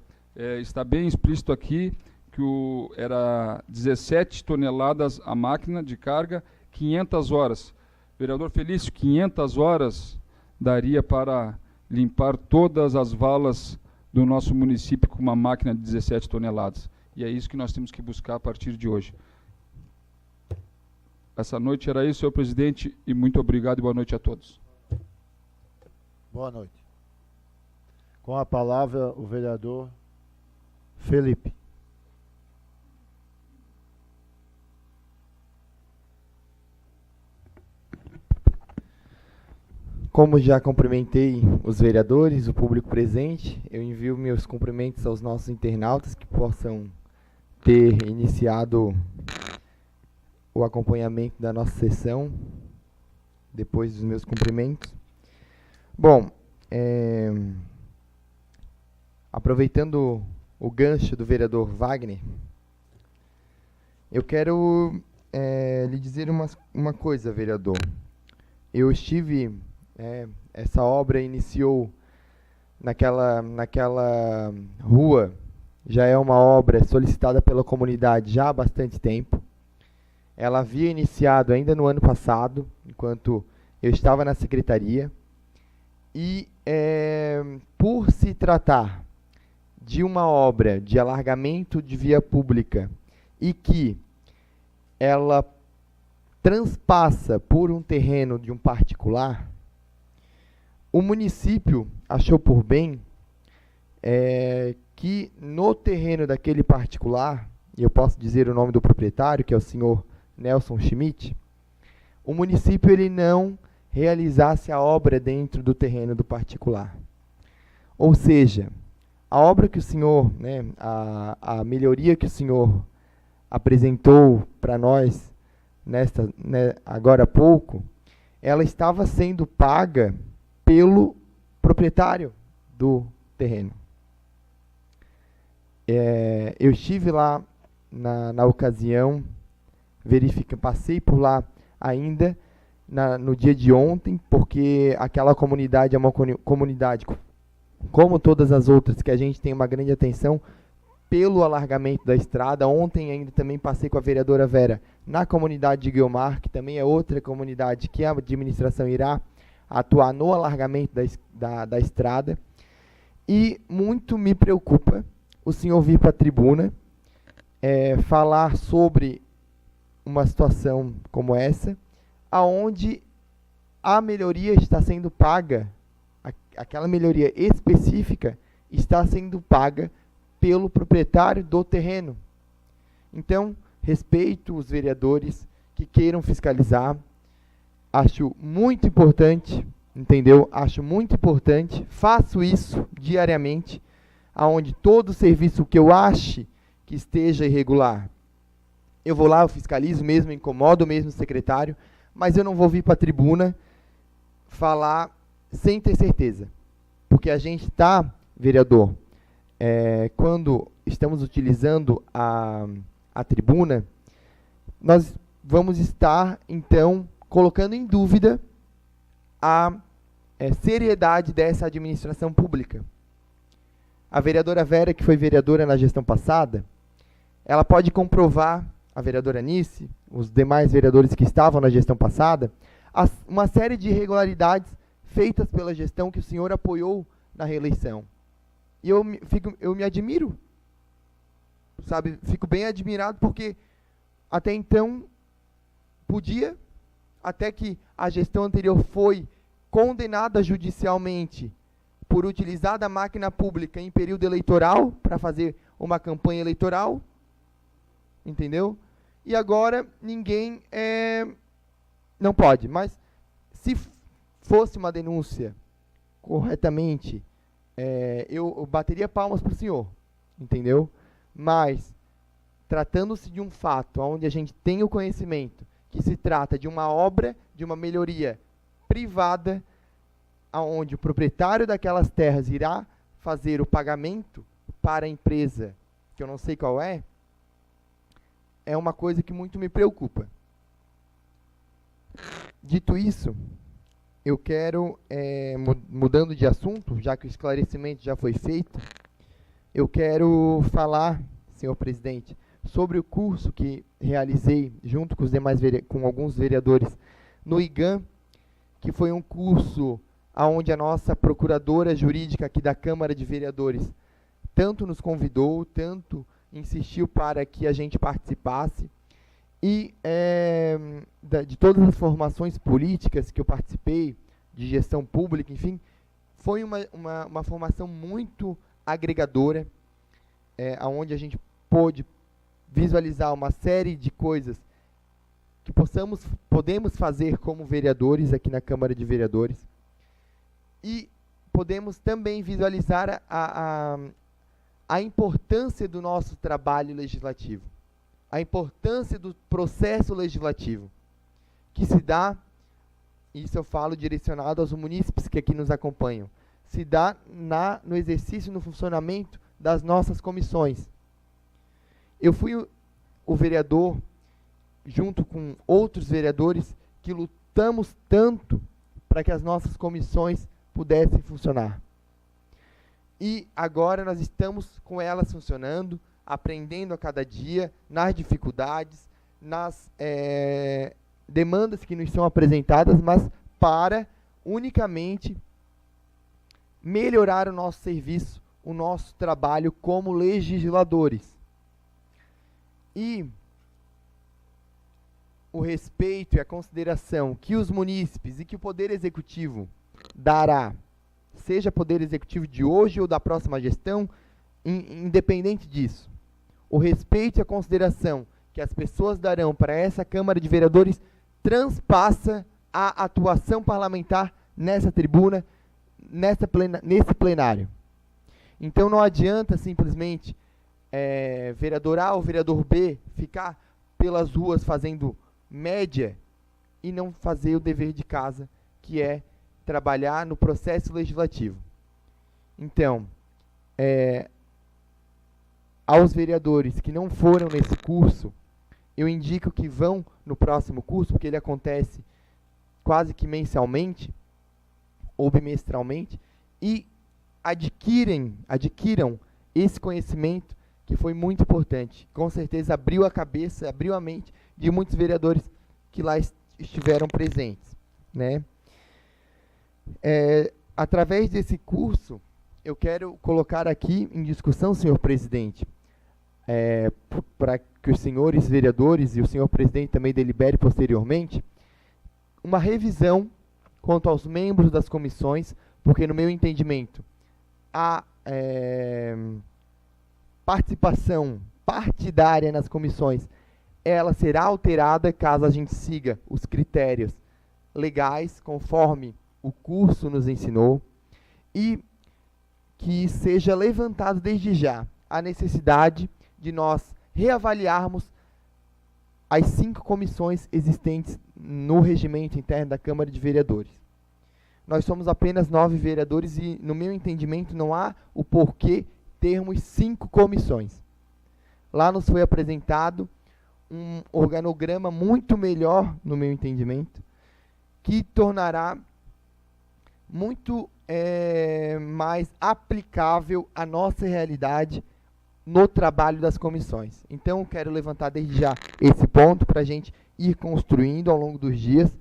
está bem explícito aqui que era 17 toneladas a máquina de carga, 500 horas. Vereador Felício, 500 horas daria para limpar todas as valas do nosso município com uma máquina de 17 toneladas. E é isso que nós temos que buscar a partir de hoje. Essa noite era isso, senhor presidente, e muito obrigado e boa noite a todos. Boa noite. Com a palavra, o vereador Felipe. Como já cumprimentei os vereadores, o público presente, eu envio meus cumprimentos aos nossos internautas que possam ter iniciado o acompanhamento da nossa sessão, depois dos meus cumprimentos. Bom, aproveitando o gancho do vereador Wagner, eu quero lhe dizer uma coisa, vereador. Eu estive, essa obra iniciou naquela rua, já é uma obra solicitada pela comunidade já há bastante tempo. Ela havia iniciado ainda no ano passado, enquanto eu estava na secretaria, e por se tratar de uma obra de alargamento de via pública e que ela transpassa por um terreno de um particular, o município achou por bem que no terreno daquele particular, e eu posso dizer o nome do proprietário, que é o senhor Nelson Schmidt, o município ele não realizasse a obra dentro do terreno do particular. Ou seja, a obra que o senhor, a melhoria que o senhor apresentou para nós agora há pouco, ela estava sendo paga pelo proprietário do terreno. Eu estive lá na ocasião, passei por lá ainda no dia de ontem, porque aquela comunidade é uma comunidade, como todas as outras, que a gente tem uma grande atenção pelo alargamento da estrada. Ontem ainda também passei com a vereadora Vera na comunidade de Guiomar, que também é outra comunidade que a administração irá atuar no alargamento da estrada. E muito me preocupa o senhor vir para a tribuna falar sobre uma situação como essa, aonde a melhoria está sendo paga, aquela melhoria específica está sendo paga pelo proprietário do terreno. Então, respeito os vereadores que queiram fiscalizar. Acho muito importante, entendeu? Acho muito importante. Faço isso diariamente, aonde todo serviço que eu ache que esteja irregular, eu vou lá, eu fiscalizo mesmo, incomodo mesmo o secretário, mas eu não vou vir para a tribuna falar sem ter certeza. Porque a gente está, vereador, quando estamos utilizando a tribuna, nós vamos estar, então, colocando em dúvida a seriedade dessa administração pública. A vereadora Vera, que foi vereadora na gestão passada, ela pode comprovar, a vereadora Anice, os demais vereadores que estavam na gestão passada, uma série de irregularidades feitas pela gestão que o senhor apoiou na reeleição. E eu me admiro, sabe? Fico bem admirado, porque até então podia, até que a gestão anterior foi condenada judicialmente por utilizar da máquina pública em período eleitoral para fazer uma campanha eleitoral, entendeu? E agora ninguém não pode. Mas se fosse uma denúncia corretamente, eu bateria palmas para o senhor, entendeu? Mas, tratando-se de um fato onde a gente tem o conhecimento que se trata de uma obra, de uma melhoria privada, onde o proprietário daquelas terras irá fazer o pagamento para a empresa, que eu não sei qual é uma coisa que muito me preocupa. Dito isso, eu quero, mudando de assunto, já que o esclarecimento já foi feito, eu quero falar, senhor presidente, sobre o curso que realizei junto com os demais com alguns vereadores no IGAM, que foi um curso onde a nossa procuradora jurídica aqui da Câmara de Vereadores tanto nos convidou, tanto insistiu para que a gente participasse. E de todas as formações políticas que eu participei, de gestão pública, enfim, foi uma formação muito agregadora, onde a gente pôde visualizar uma série de coisas que podemos fazer como vereadores aqui na Câmara de Vereadores. E podemos também visualizar a importância do nosso trabalho legislativo, a importância do processo legislativo, que se dá, isso eu falo direcionado aos munícipes que aqui nos acompanham, se dá no exercício, no funcionamento das nossas comissões. Eu fui o vereador, junto com outros vereadores, que lutamos tanto para que as nossas comissões pudessem funcionar. E agora nós estamos com elas funcionando, aprendendo a cada dia, nas dificuldades, nas demandas que nos são apresentadas, mas para unicamente melhorar o nosso serviço, o nosso trabalho como legisladores. E o respeito e a consideração que os munícipes e que o Poder Executivo dará, seja Poder Executivo de hoje ou da próxima gestão, independente disso, o respeito e a consideração que as pessoas darão para essa Câmara de Vereadores transpassa a atuação parlamentar nessa tribuna, nesse plenário. Então não adianta simplesmente vereador A ou vereador B ficar pelas ruas fazendo média e não fazer o dever de casa, que é trabalhar no processo legislativo. Então, aos vereadores que não foram nesse curso, eu indico que vão no próximo curso, porque ele acontece quase que mensalmente ou bimestralmente, e adquiram esse conhecimento que foi muito importante. Com certeza abriu a cabeça, abriu a mente de muitos vereadores que lá estiveram presentes, né? Através desse curso, eu quero colocar aqui em discussão, senhor presidente, para que os senhores vereadores e o senhor presidente também delibere posteriormente, uma revisão quanto aos membros das comissões, porque no meu entendimento a participação partidária nas comissões, ela será alterada caso a gente siga os critérios legais, conforme o curso nos ensinou, e que seja levantado desde já a necessidade de nós reavaliarmos as 5 comissões existentes no regimento interno da Câmara de Vereadores. Nós somos apenas 9 vereadores e, no meu entendimento, não há o porquê termos 5 comissões. Lá nos foi apresentado um organograma muito melhor, no meu entendimento, que tornará muito mais aplicável à nossa realidade no trabalho das comissões. Então, quero levantar desde já esse ponto para a gente ir construindo ao longo dos dias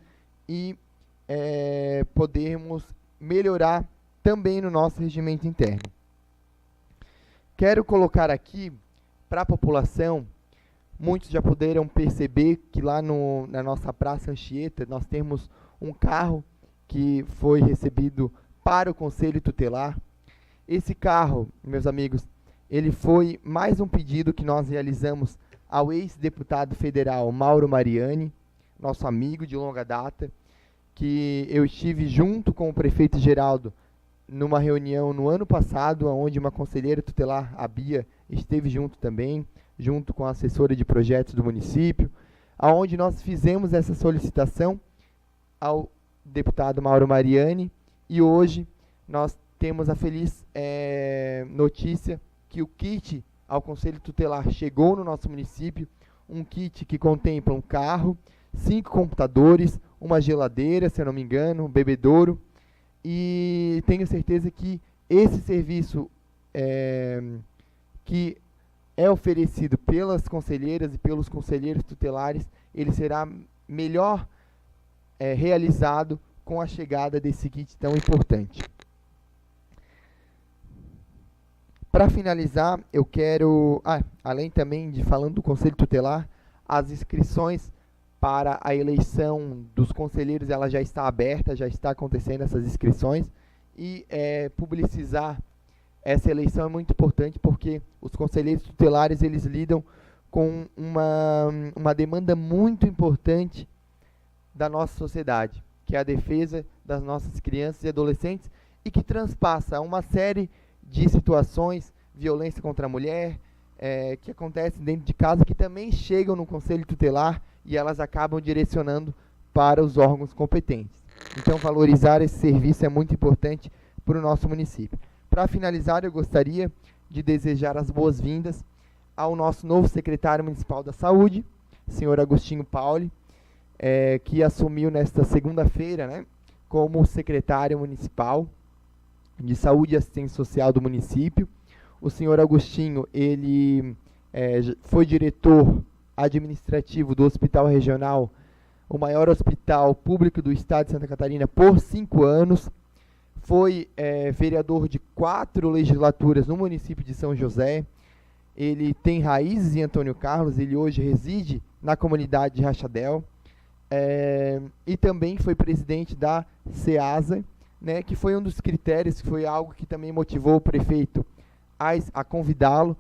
e podermos melhorar também no nosso regimento interno. Quero colocar aqui para a população, muitos já puderam perceber que lá na nossa Praça Anchieta nós temos um carro que foi recebido para o Conselho Tutelar. Esse carro, meus amigos, ele foi mais um pedido que nós realizamos ao ex-deputado federal Mauro Mariani, nosso amigo de longa data, que eu estive junto com o prefeito Geraldo numa reunião no ano passado, onde uma conselheira tutelar, a Bia, esteve junto também, junto com a assessora de projetos do município, aonde nós fizemos essa solicitação ao deputado Mauro Mariani, e hoje nós temos a feliz notícia que o kit ao Conselho Tutelar chegou no nosso município, um kit que contempla um carro, 5 computadores, uma geladeira, se eu não me engano, um bebedouro, e tenho certeza que esse serviço que é oferecido pelas conselheiras e pelos conselheiros tutelares, ele será melhor realizado com a chegada desse kit tão importante. Para finalizar, eu quero, além também de falando do Conselho Tutelar, as inscrições para a eleição dos conselheiros, ela já está aberta, já está acontecendo essas inscrições, e publicizar essa eleição é muito importante, porque os conselheiros tutelares, eles lidam com uma demanda muito importante da nossa sociedade, que é a defesa das nossas crianças e adolescentes, e que transpassa uma série de situações, violência contra a mulher, que acontecem dentro de casa, que também chegam no Conselho Tutelar e elas acabam direcionando para os órgãos competentes. Então, valorizar esse serviço é muito importante para o nosso município. Para finalizar, eu gostaria de desejar as boas-vindas ao nosso novo secretário municipal da Saúde, senhor Agostinho Pauli, que assumiu nesta segunda-feira, né, como secretário municipal de Saúde e Assistência Social do município. O senhor Agostinho, ele foi diretor administrativo do Hospital Regional, o maior hospital público do estado de Santa Catarina, por 5 anos. Foi vereador de 4 legislaturas no município de São José. Ele tem raízes em Antônio Carlos, ele hoje reside na comunidade de Rachadel. E também foi presidente da SEASA, né, que foi um dos critérios, que foi algo que também motivou o prefeito a convidá-lo,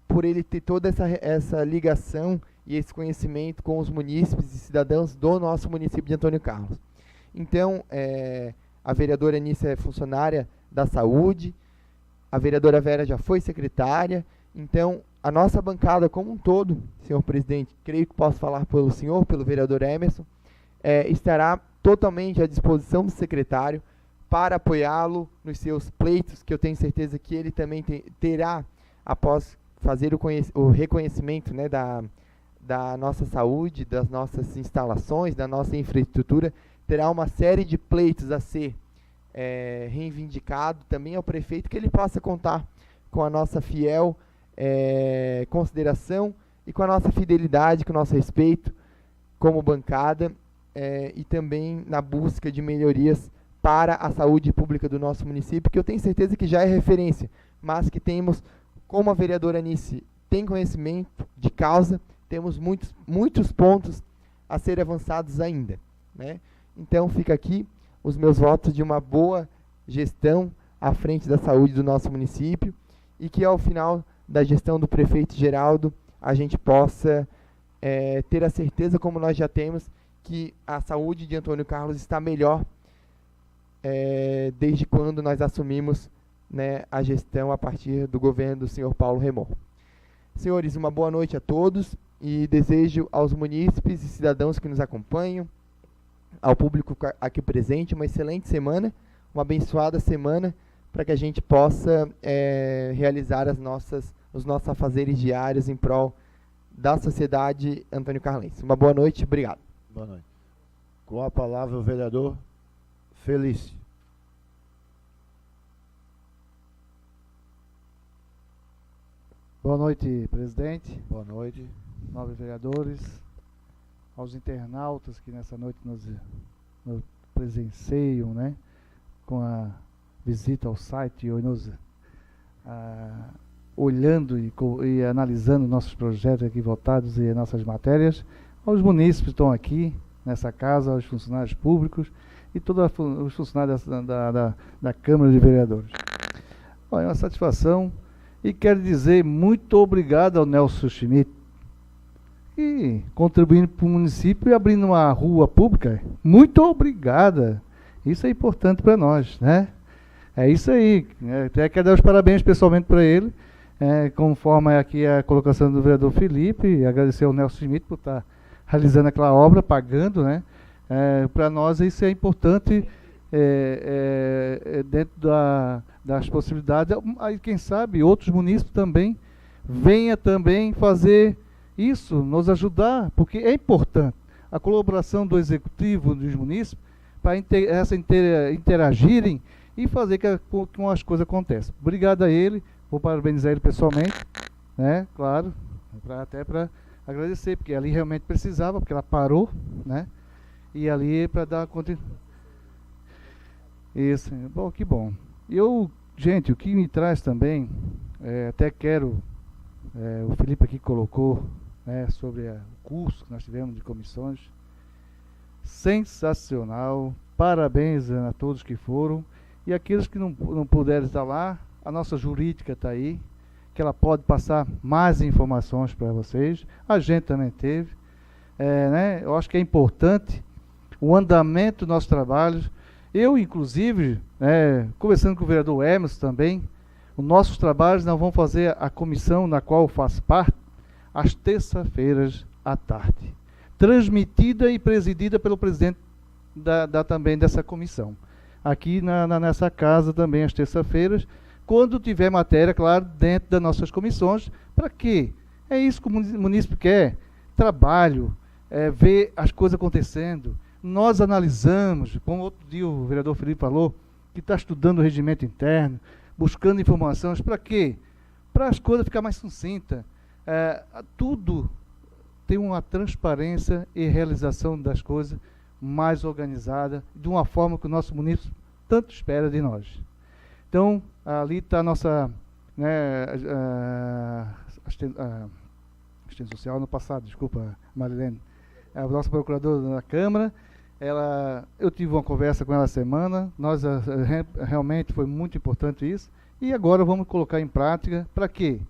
por ele ter toda essa ligação e esse conhecimento com os munícipes e cidadãos do nosso município de Antônio Carlos. Então, a vereadora Anícia é funcionária da saúde, a vereadora Vera já foi secretária. Então, a nossa bancada como um todo, senhor presidente, creio que posso falar pelo senhor, pelo vereador Emerson, estará totalmente à disposição do secretário para apoiá-lo nos seus pleitos, que eu tenho certeza que ele também terá, após fazer o reconhecimento, né, da nossa saúde, das nossas instalações, da nossa infraestrutura, terá uma série de pleitos a ser reivindicado também ao prefeito, que ele possa contar com a nossa fiel consideração e com a nossa fidelidade, com o nosso respeito como bancada, e também na busca de melhorias para a saúde pública do nosso município, que eu tenho certeza que já é referência, mas que temos, como a vereadora Anice tem conhecimento de causa, temos muitos pontos a serem avançados ainda, né? Então fica aqui os meus votos de uma boa gestão à frente da saúde do nosso município, e que ao final da gestão do prefeito Geraldo a gente possa ter a certeza, como nós já temos, que a saúde de Antônio Carlos está melhor desde quando nós assumimos, né, a gestão a partir do governo do senhor Paulo Remor. Senhores, uma boa noite a todos, e desejo aos munícipes e cidadãos que nos acompanham, ao público aqui presente, uma excelente semana, uma abençoada semana, para que a gente possa realizar os nossos afazeres diários em prol da sociedade Antônio Carlense. Uma boa noite, obrigado. Boa noite. Com a palavra o vereador Felício. Boa noite, presidente. Boa noite. Nobres vereadores, aos internautas que nessa noite nos presenciam, né, com a visita ao site, ou nos olhando e analisando nossos projetos aqui votados e nossas matérias, aos munícipes que estão aqui nessa casa, aos funcionários públicos e todos os funcionários da Câmara de Vereadores. Bom, é uma satisfação, e quero dizer muito obrigado ao Nelson Schmidt, e contribuindo para o município e abrindo uma rua pública. Muito obrigada. Isso é importante para nós, né? É isso aí. Até quero dar os parabéns pessoalmente para ele, conforme aqui a colocação do vereador Felipe, e agradecer ao Nelson Schmidt por estar realizando aquela obra, pagando, né? Para nós isso é importante, dentro das possibilidades. Aí, quem sabe, outros munícipes também venha também fazer isso, nos ajudar, porque é importante a colaboração do executivo, dos munícipes, para interagirem e fazer com as coisas aconteçam. Obrigado a ele, vou parabenizar ele pessoalmente, né, claro, até para agradecer, porque ali realmente precisava, porque ela parou, né, e ali para dar conta. Isso, bom, que bom. Gente, o que me traz também, até quero, o Felipe aqui colocou, sobre o curso que nós tivemos de comissões, sensacional, parabéns a todos que foram, e aqueles que não puderam estar lá, a nossa jurídica está aí, que ela pode passar mais informações para vocês, a gente também teve, eu acho que é importante o andamento do nosso trabalho. Eu, inclusive, conversando com o vereador Emerson também, os nossos trabalhos nós vamos fazer a comissão na qual eu faço parte, às terças-feiras à tarde, transmitida e presidida pelo presidente também dessa comissão, aqui nessa casa também às terças-feiras, quando tiver matéria, claro, dentro das nossas comissões, para que É isso que o município quer, trabalho, ver as coisas acontecendo. Nós analisamos, como outro dia o vereador Felipe falou, que está estudando o regimento interno, buscando informações, para quê? Para as coisas ficarem mais sucintas. Tudo tem uma transparência e realização das coisas mais organizada, de uma forma que o nosso município tanto espera de nós. Então, ali está a nossa assistente social no passado, desculpa, Marilene, a nossa procuradora da Câmara. Eu tive uma conversa com ela essa semana, realmente foi muito importante isso, e agora vamos colocar em prática. Para quê?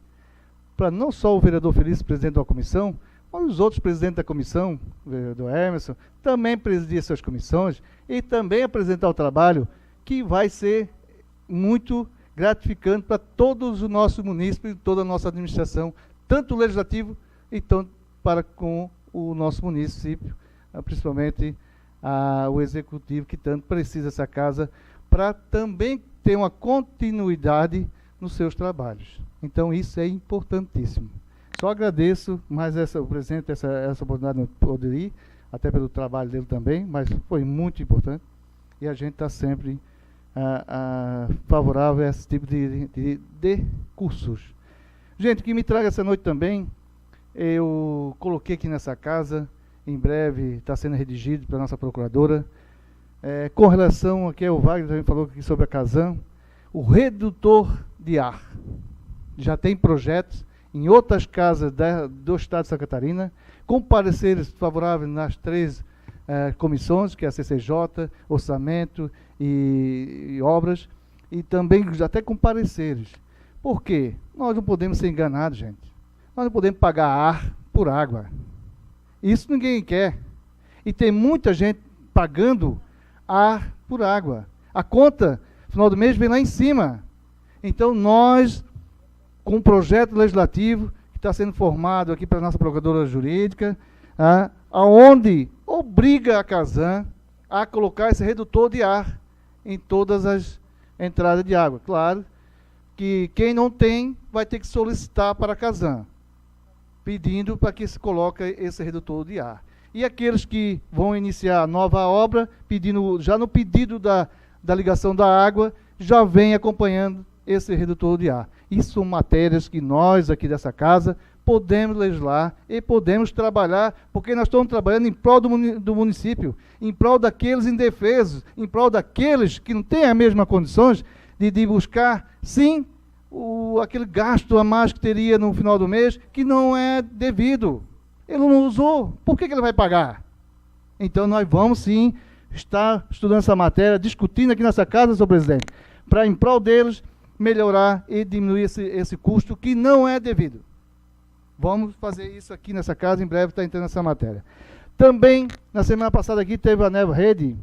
Para não só o vereador Feliz, presidente da comissão, mas os outros presidentes da comissão, o vereador Emerson, também presidir suas comissões e também apresentar o trabalho que vai ser muito gratificante para todos os nossos munícipes e toda a nossa administração, tanto o legislativo e tanto para com o nosso município, principalmente o executivo, que tanto precisa dessa casa para também ter uma continuidade nos seus trabalhos. Então, isso é importantíssimo. Só agradeço mais o presidente, essa oportunidade de poder ir, até pelo trabalho dele também, mas foi muito importante. E a gente está sempre favorável a esse tipo de cursos. Gente, que me traga essa noite também, eu coloquei aqui nessa casa, em breve está sendo redigido para a nossa procuradora, com relação, aqui o Wagner também falou aqui sobre a Casan, o redutor de ar. Já tem projetos em outras casas do estado de Santa Catarina, com pareceres favoráveis nas 3 comissões, que é a CCJ, Orçamento e Obras, e também até com pareceres. Por quê? Nós não podemos ser enganados, gente. Nós não podemos pagar ar por água. Isso ninguém quer. E tem muita gente pagando ar por água. A conta, no final do mês, vem lá em cima. Então, nós, com um projeto legislativo que está sendo formado aqui para a nossa procuradora jurídica, aonde obriga a Casan a colocar esse redutor de ar em todas as entradas de água. Claro que quem não tem vai ter que solicitar para a Casan, pedindo para que se coloque esse redutor de ar. E aqueles que vão iniciar a nova obra, já no pedido da ligação da água, já vem acompanhando esse redutor de ar. Isso são matérias que nós aqui dessa casa podemos legislar e podemos trabalhar, porque nós estamos trabalhando em prol do município, em prol daqueles indefesos, em prol daqueles que não têm as mesmas condições de buscar, sim, aquele gasto a mais que teria no final do mês, que não é devido. Ele não usou, por que ele vai pagar? Então nós vamos sim estar estudando essa matéria, discutindo aqui nessa casa, senhor presidente, para em prol deles melhorar e diminuir esse custo que não é devido. Vamos fazer isso aqui nessa casa, em breve está entrando essa matéria. Também, na semana passada aqui, teve a Neva Rede,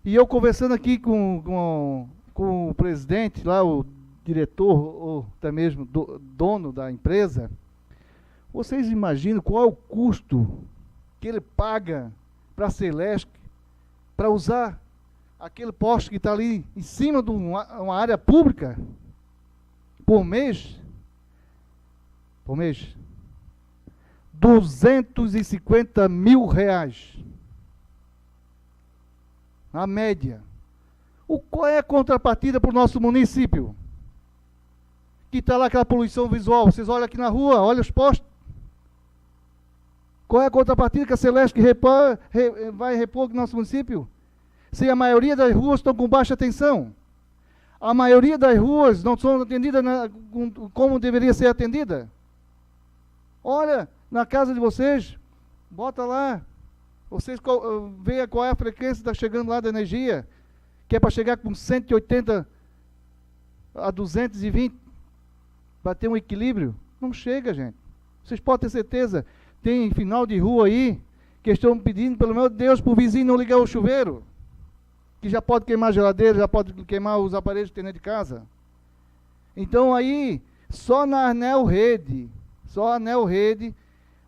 e eu conversando aqui com o presidente, lá o diretor, ou até mesmo dono da empresa, vocês imaginam qual é o custo que ele paga para a Celesc, para usar aquele poste que está ali em cima de uma área pública, por mês? Por mês? R$250 mil. A média. Qual é a contrapartida para o nosso município? Que está lá aquela poluição visual. Vocês olham aqui na rua, olha os postes. Qual é a contrapartida que a Celesc vai repor no nosso município? Se a maioria das ruas estão com baixa tensão. A maioria das ruas não são atendidas como deveria ser atendida. Olha, na casa de vocês, bota lá. Vocês veem qual é a frequência que está chegando lá da energia, que é para chegar com 180 a 220, para ter um equilíbrio. Não chega, gente. Vocês podem ter certeza. Tem final de rua aí, que estão pedindo, pelo meu Deus, para o vizinho não ligar o chuveiro, que já pode queimar a geladeira, já pode queimar os aparelhos que tem dentro de casa. Então aí, só na Anel Rede,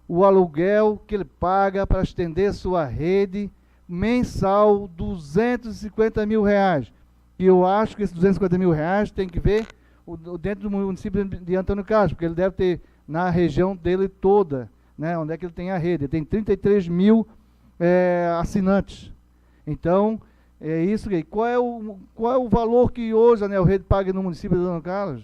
o aluguel que ele paga para estender sua rede mensal, R$250 mil. E eu acho que esses R$250 mil tem que ver dentro do município de Antônio Carlos, porque ele deve ter na região dele toda, né, onde é que ele tem a rede. Ele tem 33 mil assinantes. Então, é isso aí. Qual é o valor que hoje a Neorrede paga no município de Dona Carlos?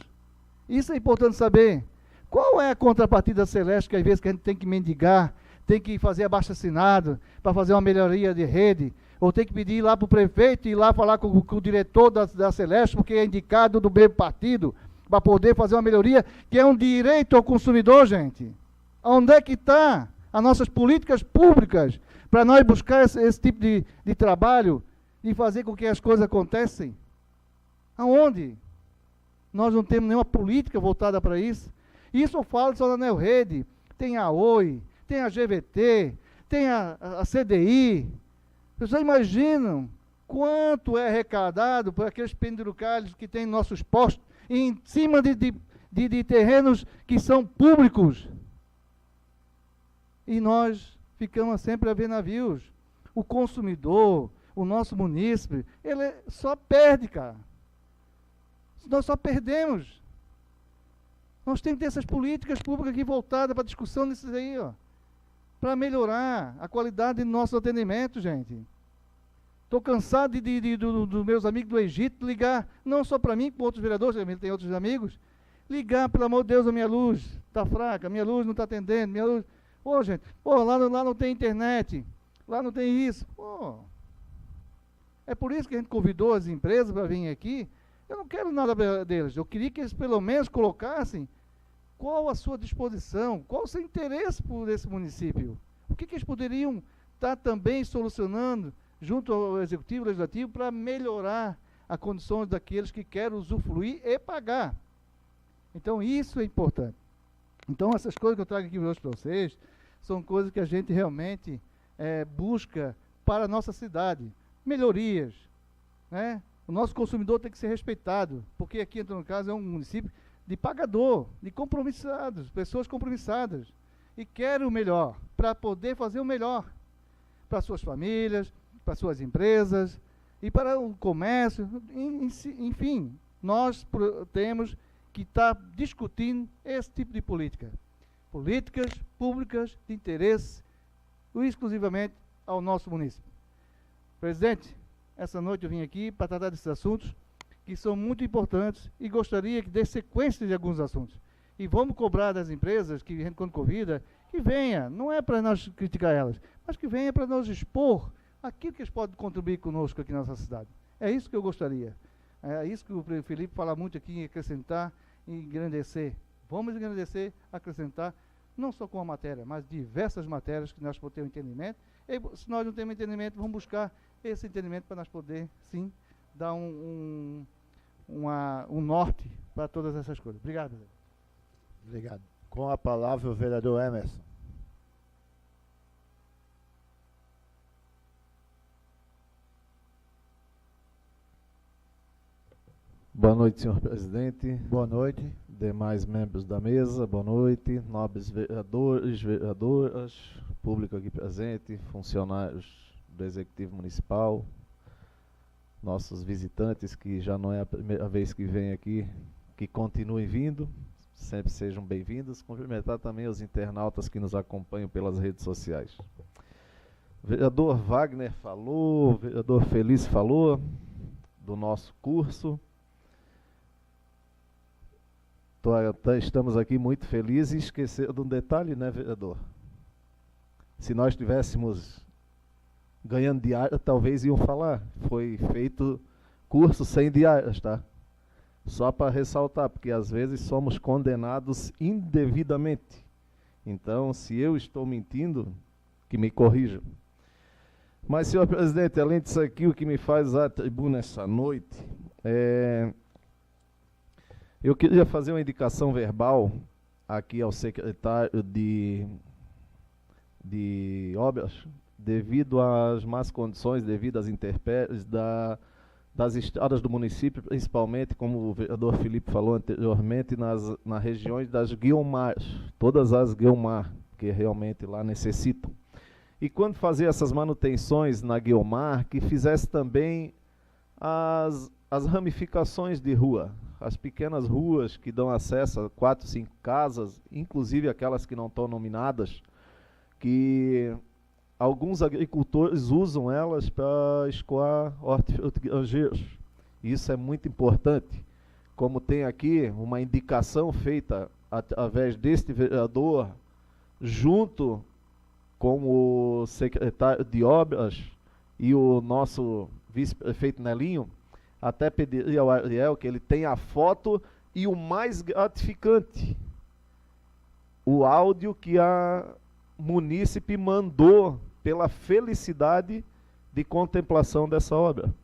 Isso é importante saber. Qual é a contrapartida celeste que às vezes que a gente tem que mendigar, tem que fazer abaixo-assinado para fazer uma melhoria de rede, ou tem que pedir lá para o prefeito, ir lá falar com o diretor da Celeste, porque é indicado do mesmo partido, para poder fazer uma melhoria, que é um direito ao consumidor, gente. Onde é que está as nossas políticas públicas para nós buscar esse tipo de trabalho e fazer com que as coisas acontecem? Aonde? Nós não temos nenhuma política voltada para isso. Isso eu falo só da Neorrede. Tem a Oi, tem a GVT, tem a CDI. Vocês imaginam quanto é arrecadado por aqueles penduricalhos que tem nossos postos em cima de terrenos que são públicos? E nós ficamos sempre a ver navios. O consumidor, o nosso munícipe, ele só perde, cara. Nós só perdemos. Nós temos que ter essas políticas públicas aqui voltadas para a discussão disso aí, ó, para melhorar a qualidade do nosso atendimento, gente. Estou cansado dos meus amigos do Egito ligar, não só para mim, para outros vereadores, também tem outros amigos, ligar, pelo amor de Deus, a minha luz está fraca, a minha luz não está atendendo, minha luz... Ô, gente, lá não tem internet, lá não tem isso. Pô, é por isso que a gente convidou as empresas para virem aqui. Eu não quero nada deles, eu queria que eles pelo menos colocassem qual a sua disposição, qual o seu interesse por esse município. O que eles poderiam estar também solucionando junto ao Executivo e Legislativo para melhorar as condições daqueles que querem usufruir e pagar. Então isso é importante. Então essas coisas que eu trago aqui hoje para vocês são coisas que a gente realmente busca para a nossa cidade. Melhorias, né? O nosso consumidor tem que ser respeitado, porque aqui, no caso, é um município de pagador, de compromissados, pessoas compromissadas, e querem o melhor, para poder fazer o melhor para suas famílias, para suas empresas, e para o comércio, enfim, nós temos que estar discutindo esse tipo de política. Políticas públicas de interesse exclusivamente ao nosso município. Presidente, essa noite eu vim aqui para tratar desses assuntos que são muito importantes e gostaria que dê sequência de alguns assuntos. E vamos cobrar das empresas que a gente, quando convida, que venha, não é para nós criticar elas, mas que venha para nós expor aquilo que eles podem contribuir conosco aqui na nossa cidade. É isso que eu gostaria. É isso que o Felipe fala muito aqui, em acrescentar e engrandecer. Vamos engrandecer, acrescentar, não só com a matéria, mas diversas matérias que nós podemos ter um entendimento. E, se nós não temos entendimento, vamos buscar esse entendimento para nós poder, sim, dar um norte para todas essas coisas. Obrigado. Obrigado. Com a palavra o vereador Emerson. Boa noite, senhor presidente. Boa noite. Demais membros da mesa, boa noite. Nobres vereadores, vereadoras, público aqui presente, funcionários do Executivo Municipal, nossos visitantes, que já não é a primeira vez que vêm aqui, que continuem vindo, sempre sejam bem-vindos. Cumprimentar também os internautas que nos acompanham pelas redes sociais. O vereador Wagner falou, o vereador Feliz falou do nosso curso. Estamos aqui muito felizes e esqueceram de um detalhe, né, vereador? Se nós estivéssemos ganhando diária, talvez iam falar. Foi feito curso sem diárias, tá? Só para ressaltar, porque às vezes somos condenados indevidamente. Então, se eu estou mentindo, que me corrijam. Mas, senhor presidente, além disso aqui, o que me faz a tribuna essa noite eu queria fazer uma indicação verbal aqui ao secretário de obras, devido às más condições, devido às intempéries das estradas do município, principalmente, como o vereador Felipe falou anteriormente, nas regiões das Guiomars, todas as Guiomar, que realmente lá necessitam. E quando fazer essas manutenções na Guiomar, que fizesse também as ramificações de rua, as pequenas ruas que dão acesso a 4, 5 casas, inclusive aquelas que não estão nominadas, que alguns agricultores usam elas para escoar hortifrutigranjeiros. Isso é muito importante. Como tem aqui uma indicação feita através deste vereador, junto com o secretário de obras e o nosso vice-prefeito Nelinho, até pediria ao Ariel que ele tenha a foto e o mais gratificante, o áudio que a munícipe mandou pela felicidade de contemplação dessa obra.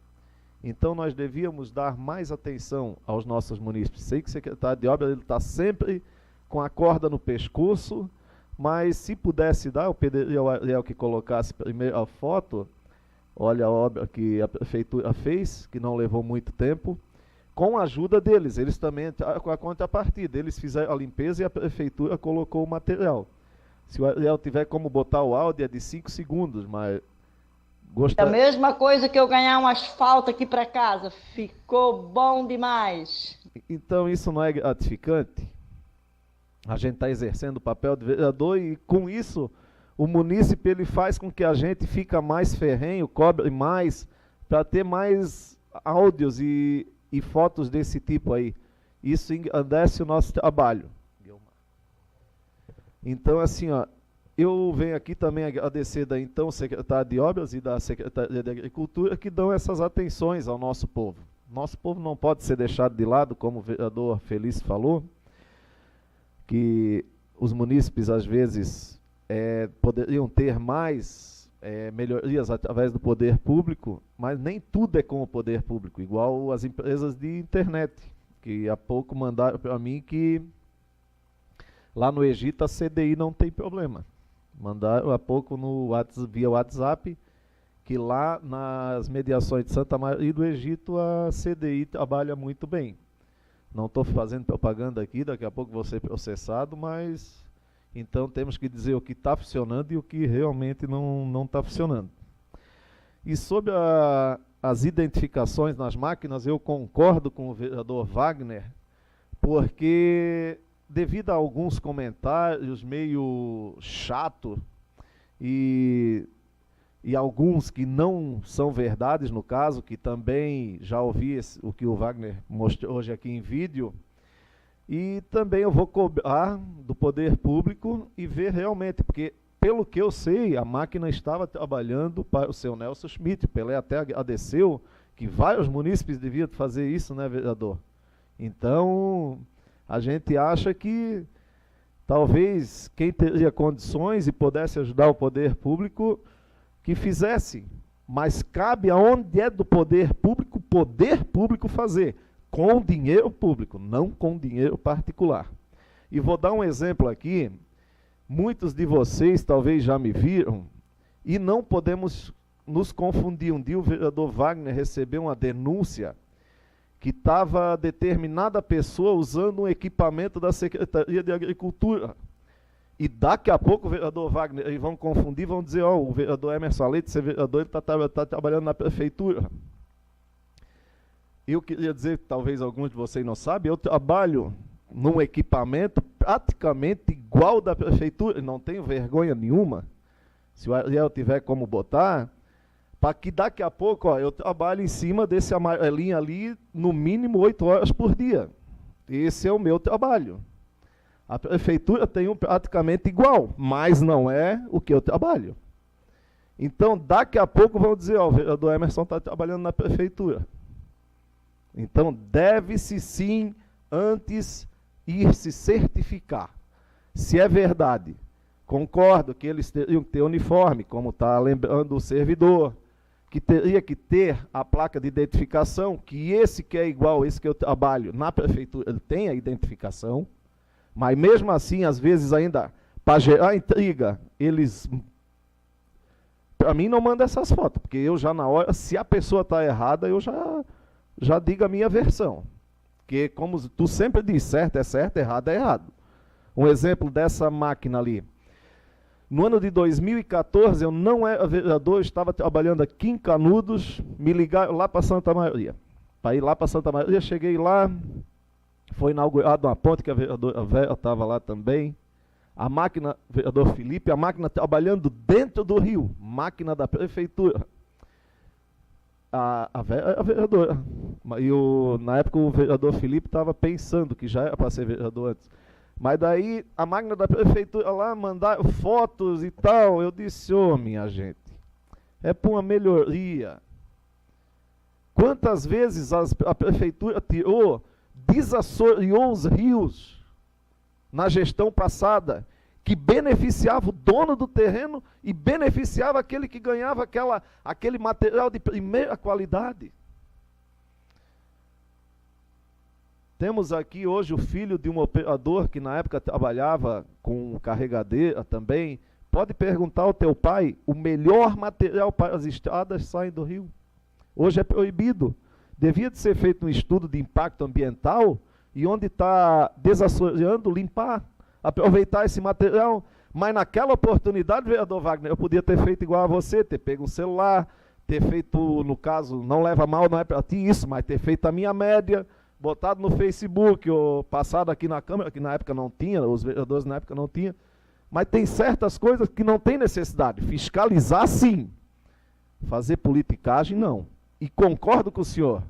Então nós devíamos dar mais atenção aos nossos munícipes. Sei que o secretário de obras está sempre com a corda no pescoço, mas se pudesse dar, eu pediria ao Ariel que colocasse primeiro a foto. Olha a obra que a prefeitura fez, que não levou muito tempo, com a ajuda deles. Eles também, com a contrapartida, eles fizeram a limpeza e a prefeitura colocou o material. Se o Ariel tiver como botar o áudio, é de 5 segundos, mas... É a mesma coisa que eu ganhar um asfalto aqui para casa. Ficou bom demais. Então isso não é gratificante? A gente está exercendo o papel de vereador e com isso o munícipe ele faz com que a gente fica mais ferrenho, cobre mais, para ter mais áudios e fotos desse tipo aí. Isso engrandece o nosso trabalho. Então assim, ó, eu venho aqui também agradecer da então secretário de Obras e da Secretaria de Agricultura que dão essas atenções ao nosso povo. Nosso povo não pode ser deixado de lado, como o vereador Felício falou, que os munícipes às vezes poderiam ter mais melhorias através do poder público, mas nem tudo é com o poder público, igual as empresas de internet, que há pouco mandaram para mim que lá no Egito a CDI não tem problema. Mandaram há pouco via WhatsApp que lá nas mediações de Santa Maria do Egito a CDI trabalha muito bem. Não estou fazendo propaganda aqui, daqui a pouco vou ser processado, mas então temos que dizer o que está funcionando e o que realmente não está funcionando. E sobre as identificações nas máquinas, eu concordo com o vereador Wagner, porque devido a alguns comentários meio chato e alguns que não são verdades no caso, que também já ouvi o que o Wagner mostrou hoje aqui em vídeo, e também eu vou cobrar do poder público e ver realmente, porque pelo que eu sei, a máquina estava trabalhando para o seu Nelson Schmidt. Pelé até agradeceu que vários munícipes deviam fazer isso, né, vereador? Então, a gente acha que talvez quem teria condições e pudesse ajudar o poder público, que fizesse. Mas cabe aonde é do poder público fazer. Com dinheiro público, não com dinheiro particular. E vou dar um exemplo aqui. Muitos de vocês talvez já me viram, e não podemos nos confundir. Um dia o vereador Wagner recebeu uma denúncia que estava determinada pessoa usando um equipamento da Secretaria de Agricultura. E daqui a pouco o vereador Wagner, eles vão confundir, vão dizer, ó, o vereador Emerson Leite, esse vereador está trabalhando na prefeitura. Eu queria dizer, talvez alguns de vocês não sabem, eu trabalho num equipamento praticamente igual da prefeitura, não tenho vergonha nenhuma. Se o Ariel tiver como botar, para que daqui a pouco, ó, eu trabalho em cima desse amarelinho ali, no mínimo 8 horas por dia. Esse é o meu trabalho. A prefeitura tem um praticamente igual, mas não é o que eu trabalho. Então, daqui a pouco vão dizer, ó, o vereador Emerson está trabalhando na prefeitura. Então, deve-se sim, antes, ir se certificar. Se é verdade, concordo que eles teriam que ter uniforme, como está lembrando o servidor, que teria que ter a placa de identificação, que esse que é igual, esse que eu trabalho na prefeitura, ele tem a identificação, mas mesmo assim, às vezes ainda, para gerar intriga, eles, para mim, não mandam essas fotos, porque eu já na hora, se a pessoa está errada, eu já digo a minha versão. Porque, como tu sempre diz, certo é certo, errado é errado. Um exemplo dessa máquina ali. No ano de 2014, eu não era vereador, eu estava trabalhando aqui em Canudos, me ligaram lá para Santa Maria. Para ir lá para Santa Maria, cheguei lá, foi inaugurada uma ponte que a vereadora Vera estava lá também. A máquina, vereador Felipe, a máquina trabalhando dentro do rio, máquina da prefeitura. A vereadora. Na época o vereador Felipe estava pensando que já era para ser vereador antes. Mas daí a máquina da prefeitura lá mandaram fotos e tal. Eu disse, minha gente, é para uma melhoria. Quantas vezes a prefeitura tirou, desassoreou os rios na gestão passada, que beneficiava o dono do terreno e beneficiava aquele que ganhava aquele material de primeira qualidade. Temos aqui hoje o filho de um operador que na época trabalhava com carregadeira também. Pode perguntar ao teu pai, o melhor material para as estradas sai do rio. Hoje é proibido. Devia de ser feito um estudo de impacto ambiental e onde está desassoreando, limpar, aproveitar esse material. Mas naquela oportunidade, vereador Wagner, eu podia ter feito igual a você, ter pego um celular, ter feito, no caso, não leva mal, não é para ti isso, mas ter feito a minha média, botado no Facebook, ou passado aqui na Câmara, que na época não tinha, os vereadores na época não tinham. Mas tem certas coisas que não tem necessidade. Fiscalizar, sim. Fazer politicagem, não. E concordo com o senhor.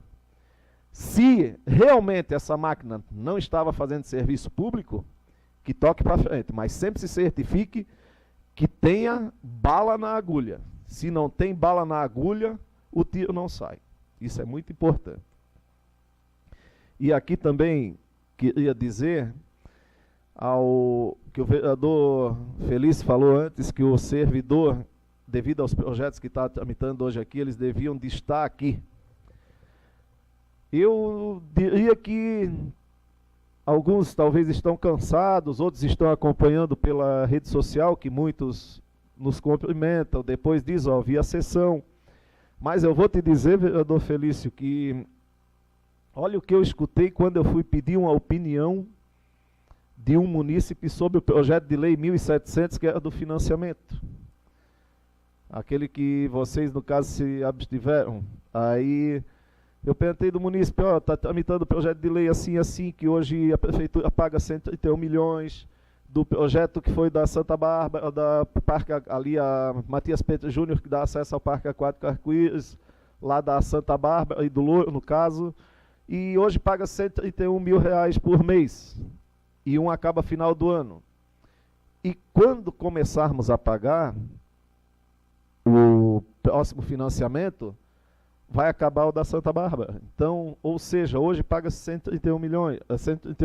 Se realmente essa máquina não estava fazendo serviço público, que toque para frente. Mas sempre se certifique que tenha bala na agulha. Se não tem bala na agulha, o tiro não sai. Isso é muito importante. E aqui também queria dizer ao que o vereador Feliz falou antes, que o servidor, devido aos projetos que está tramitando hoje aqui, eles deviam de estar aqui. Eu diria que alguns talvez estão cansados, outros estão acompanhando pela rede social, que muitos nos cumprimentam, depois dizem, vi a sessão. Mas eu vou te dizer, vereador Felício, que olha o que eu escutei quando eu fui pedir uma opinião de um munícipe sobre o projeto de lei 1700, que era do financiamento. Aquele que vocês, no caso, se abstiveram. Aí eu perguntei do munícipe, está tramitando o projeto de lei assim, assim, que hoje a prefeitura paga 131 milhões, do projeto que foi da Santa Bárbara, da Parque ali, a Matias Petro Júnior, que dá acesso ao Parque Aquático Arco-Íris, lá da Santa Bárbara e do Louro, no caso, e hoje paga 131 mil reais por mês, e um acaba final do ano. E quando começarmos a pagar o próximo financiamento, vai acabar o da Santa Bárbara. Então, ou seja, hoje paga 131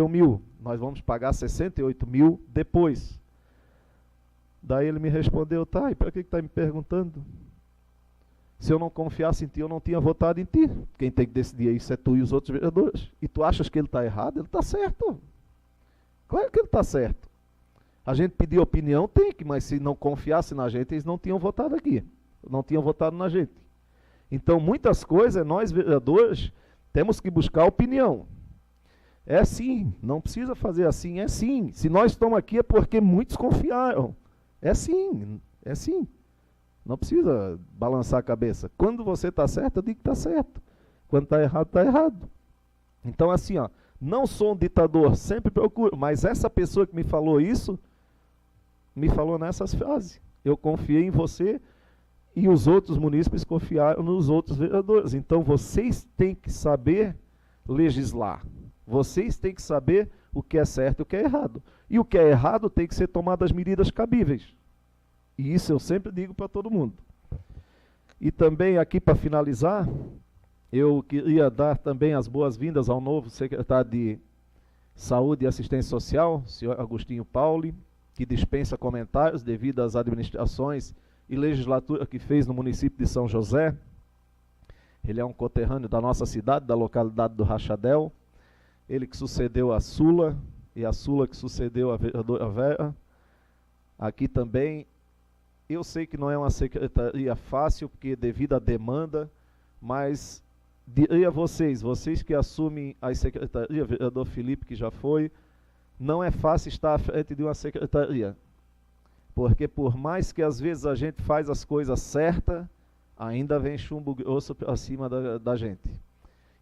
mil, nós vamos pagar 68 mil depois. Daí ele me respondeu, tá, e para que está me perguntando? Se eu não confiasse em ti, eu não tinha votado em ti. Quem tem que decidir isso é tu e os outros vereadores. E tu achas que ele está errado? Ele está certo. Claro que ele está certo. A gente pediu opinião, tem que, mas se não confiasse na gente, eles não tinham votado aqui. Não tinham votado na gente. Então, muitas coisas, nós vereadores, temos que buscar opinião. É sim, não precisa fazer assim, é sim. Se nós estamos aqui é porque muitos confiaram. É sim, é sim. Não precisa balançar a cabeça. Quando você está certo, eu digo que está certo. Quando está errado, está errado. Então, assim, não sou um ditador, sempre procuro, mas essa pessoa que me falou isso, me falou nessas frases. Eu confiei em você e os outros munícipes confiaram nos outros vereadores. Então, vocês têm que saber legislar. Vocês têm que saber o que é certo e o que é errado. E o que é errado tem que ser tomadas as medidas cabíveis. E isso eu sempre digo para todo mundo. E também aqui para finalizar, eu queria dar também as boas-vindas ao novo secretário de Saúde e Assistência Social, senhor Agostinho Pauli, que dispensa comentários devido às administrações e legislatura que fez no município de São José. Ele é um conterrâneo da nossa cidade, da localidade do Rachadel. Ele que sucedeu a Sula, e a Sula que sucedeu a vereadora Vera. Aqui também, eu sei que não é uma secretaria fácil, porque devido à demanda, mas diria a vocês que assumem a secretaria, vereador Felipe, que já foi, não é fácil estar à frente de uma secretaria. Porque por mais que às vezes a gente faz as coisas certas, ainda vem chumbo grosso para cima da gente.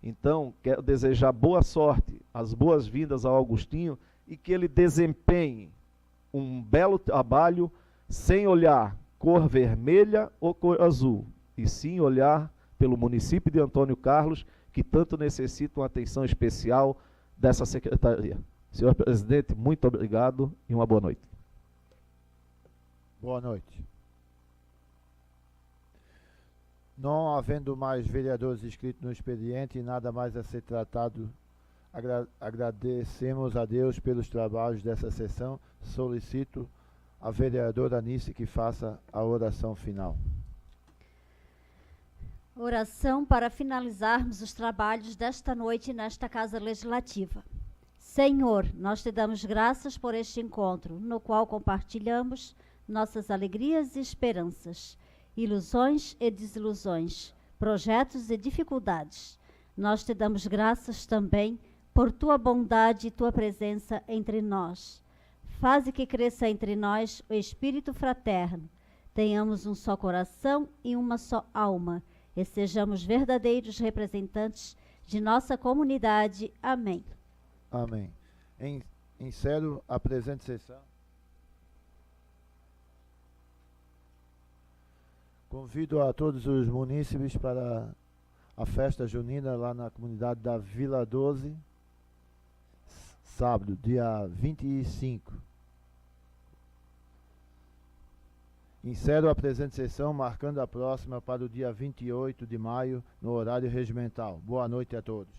Então, quero desejar boa sorte as boas-vindas ao Augustinho e que ele desempenhe um belo trabalho sem olhar cor vermelha ou cor azul, e sim olhar pelo município de Antônio Carlos, que tanto necessita uma atenção especial dessa secretaria. Senhor presidente, muito obrigado e uma boa noite. Boa noite. Não havendo mais vereadores inscritos no expediente e nada mais a ser tratado, agradecemos a Deus pelos trabalhos dessa sessão. Solicito a vereadora Anice que faça a oração final. Oração para finalizarmos os trabalhos desta noite nesta Casa Legislativa. Senhor, nós te damos graças por este encontro, no qual compartilhamos nossas alegrias e esperanças, ilusões e desilusões, projetos e dificuldades. Nós te damos graças também por tua bondade e tua presença entre nós. Faze que cresça entre nós o espírito fraterno, tenhamos um só coração e uma só alma, e sejamos verdadeiros representantes de nossa comunidade. Amém. Amém. Encerro a presente sessão. Convido a todos os munícipes para a festa junina lá na comunidade da Vila 12, sábado, dia 25. Encerro a presente sessão, marcando a próxima para o dia 28 de maio, no horário regimental. Boa noite a todos.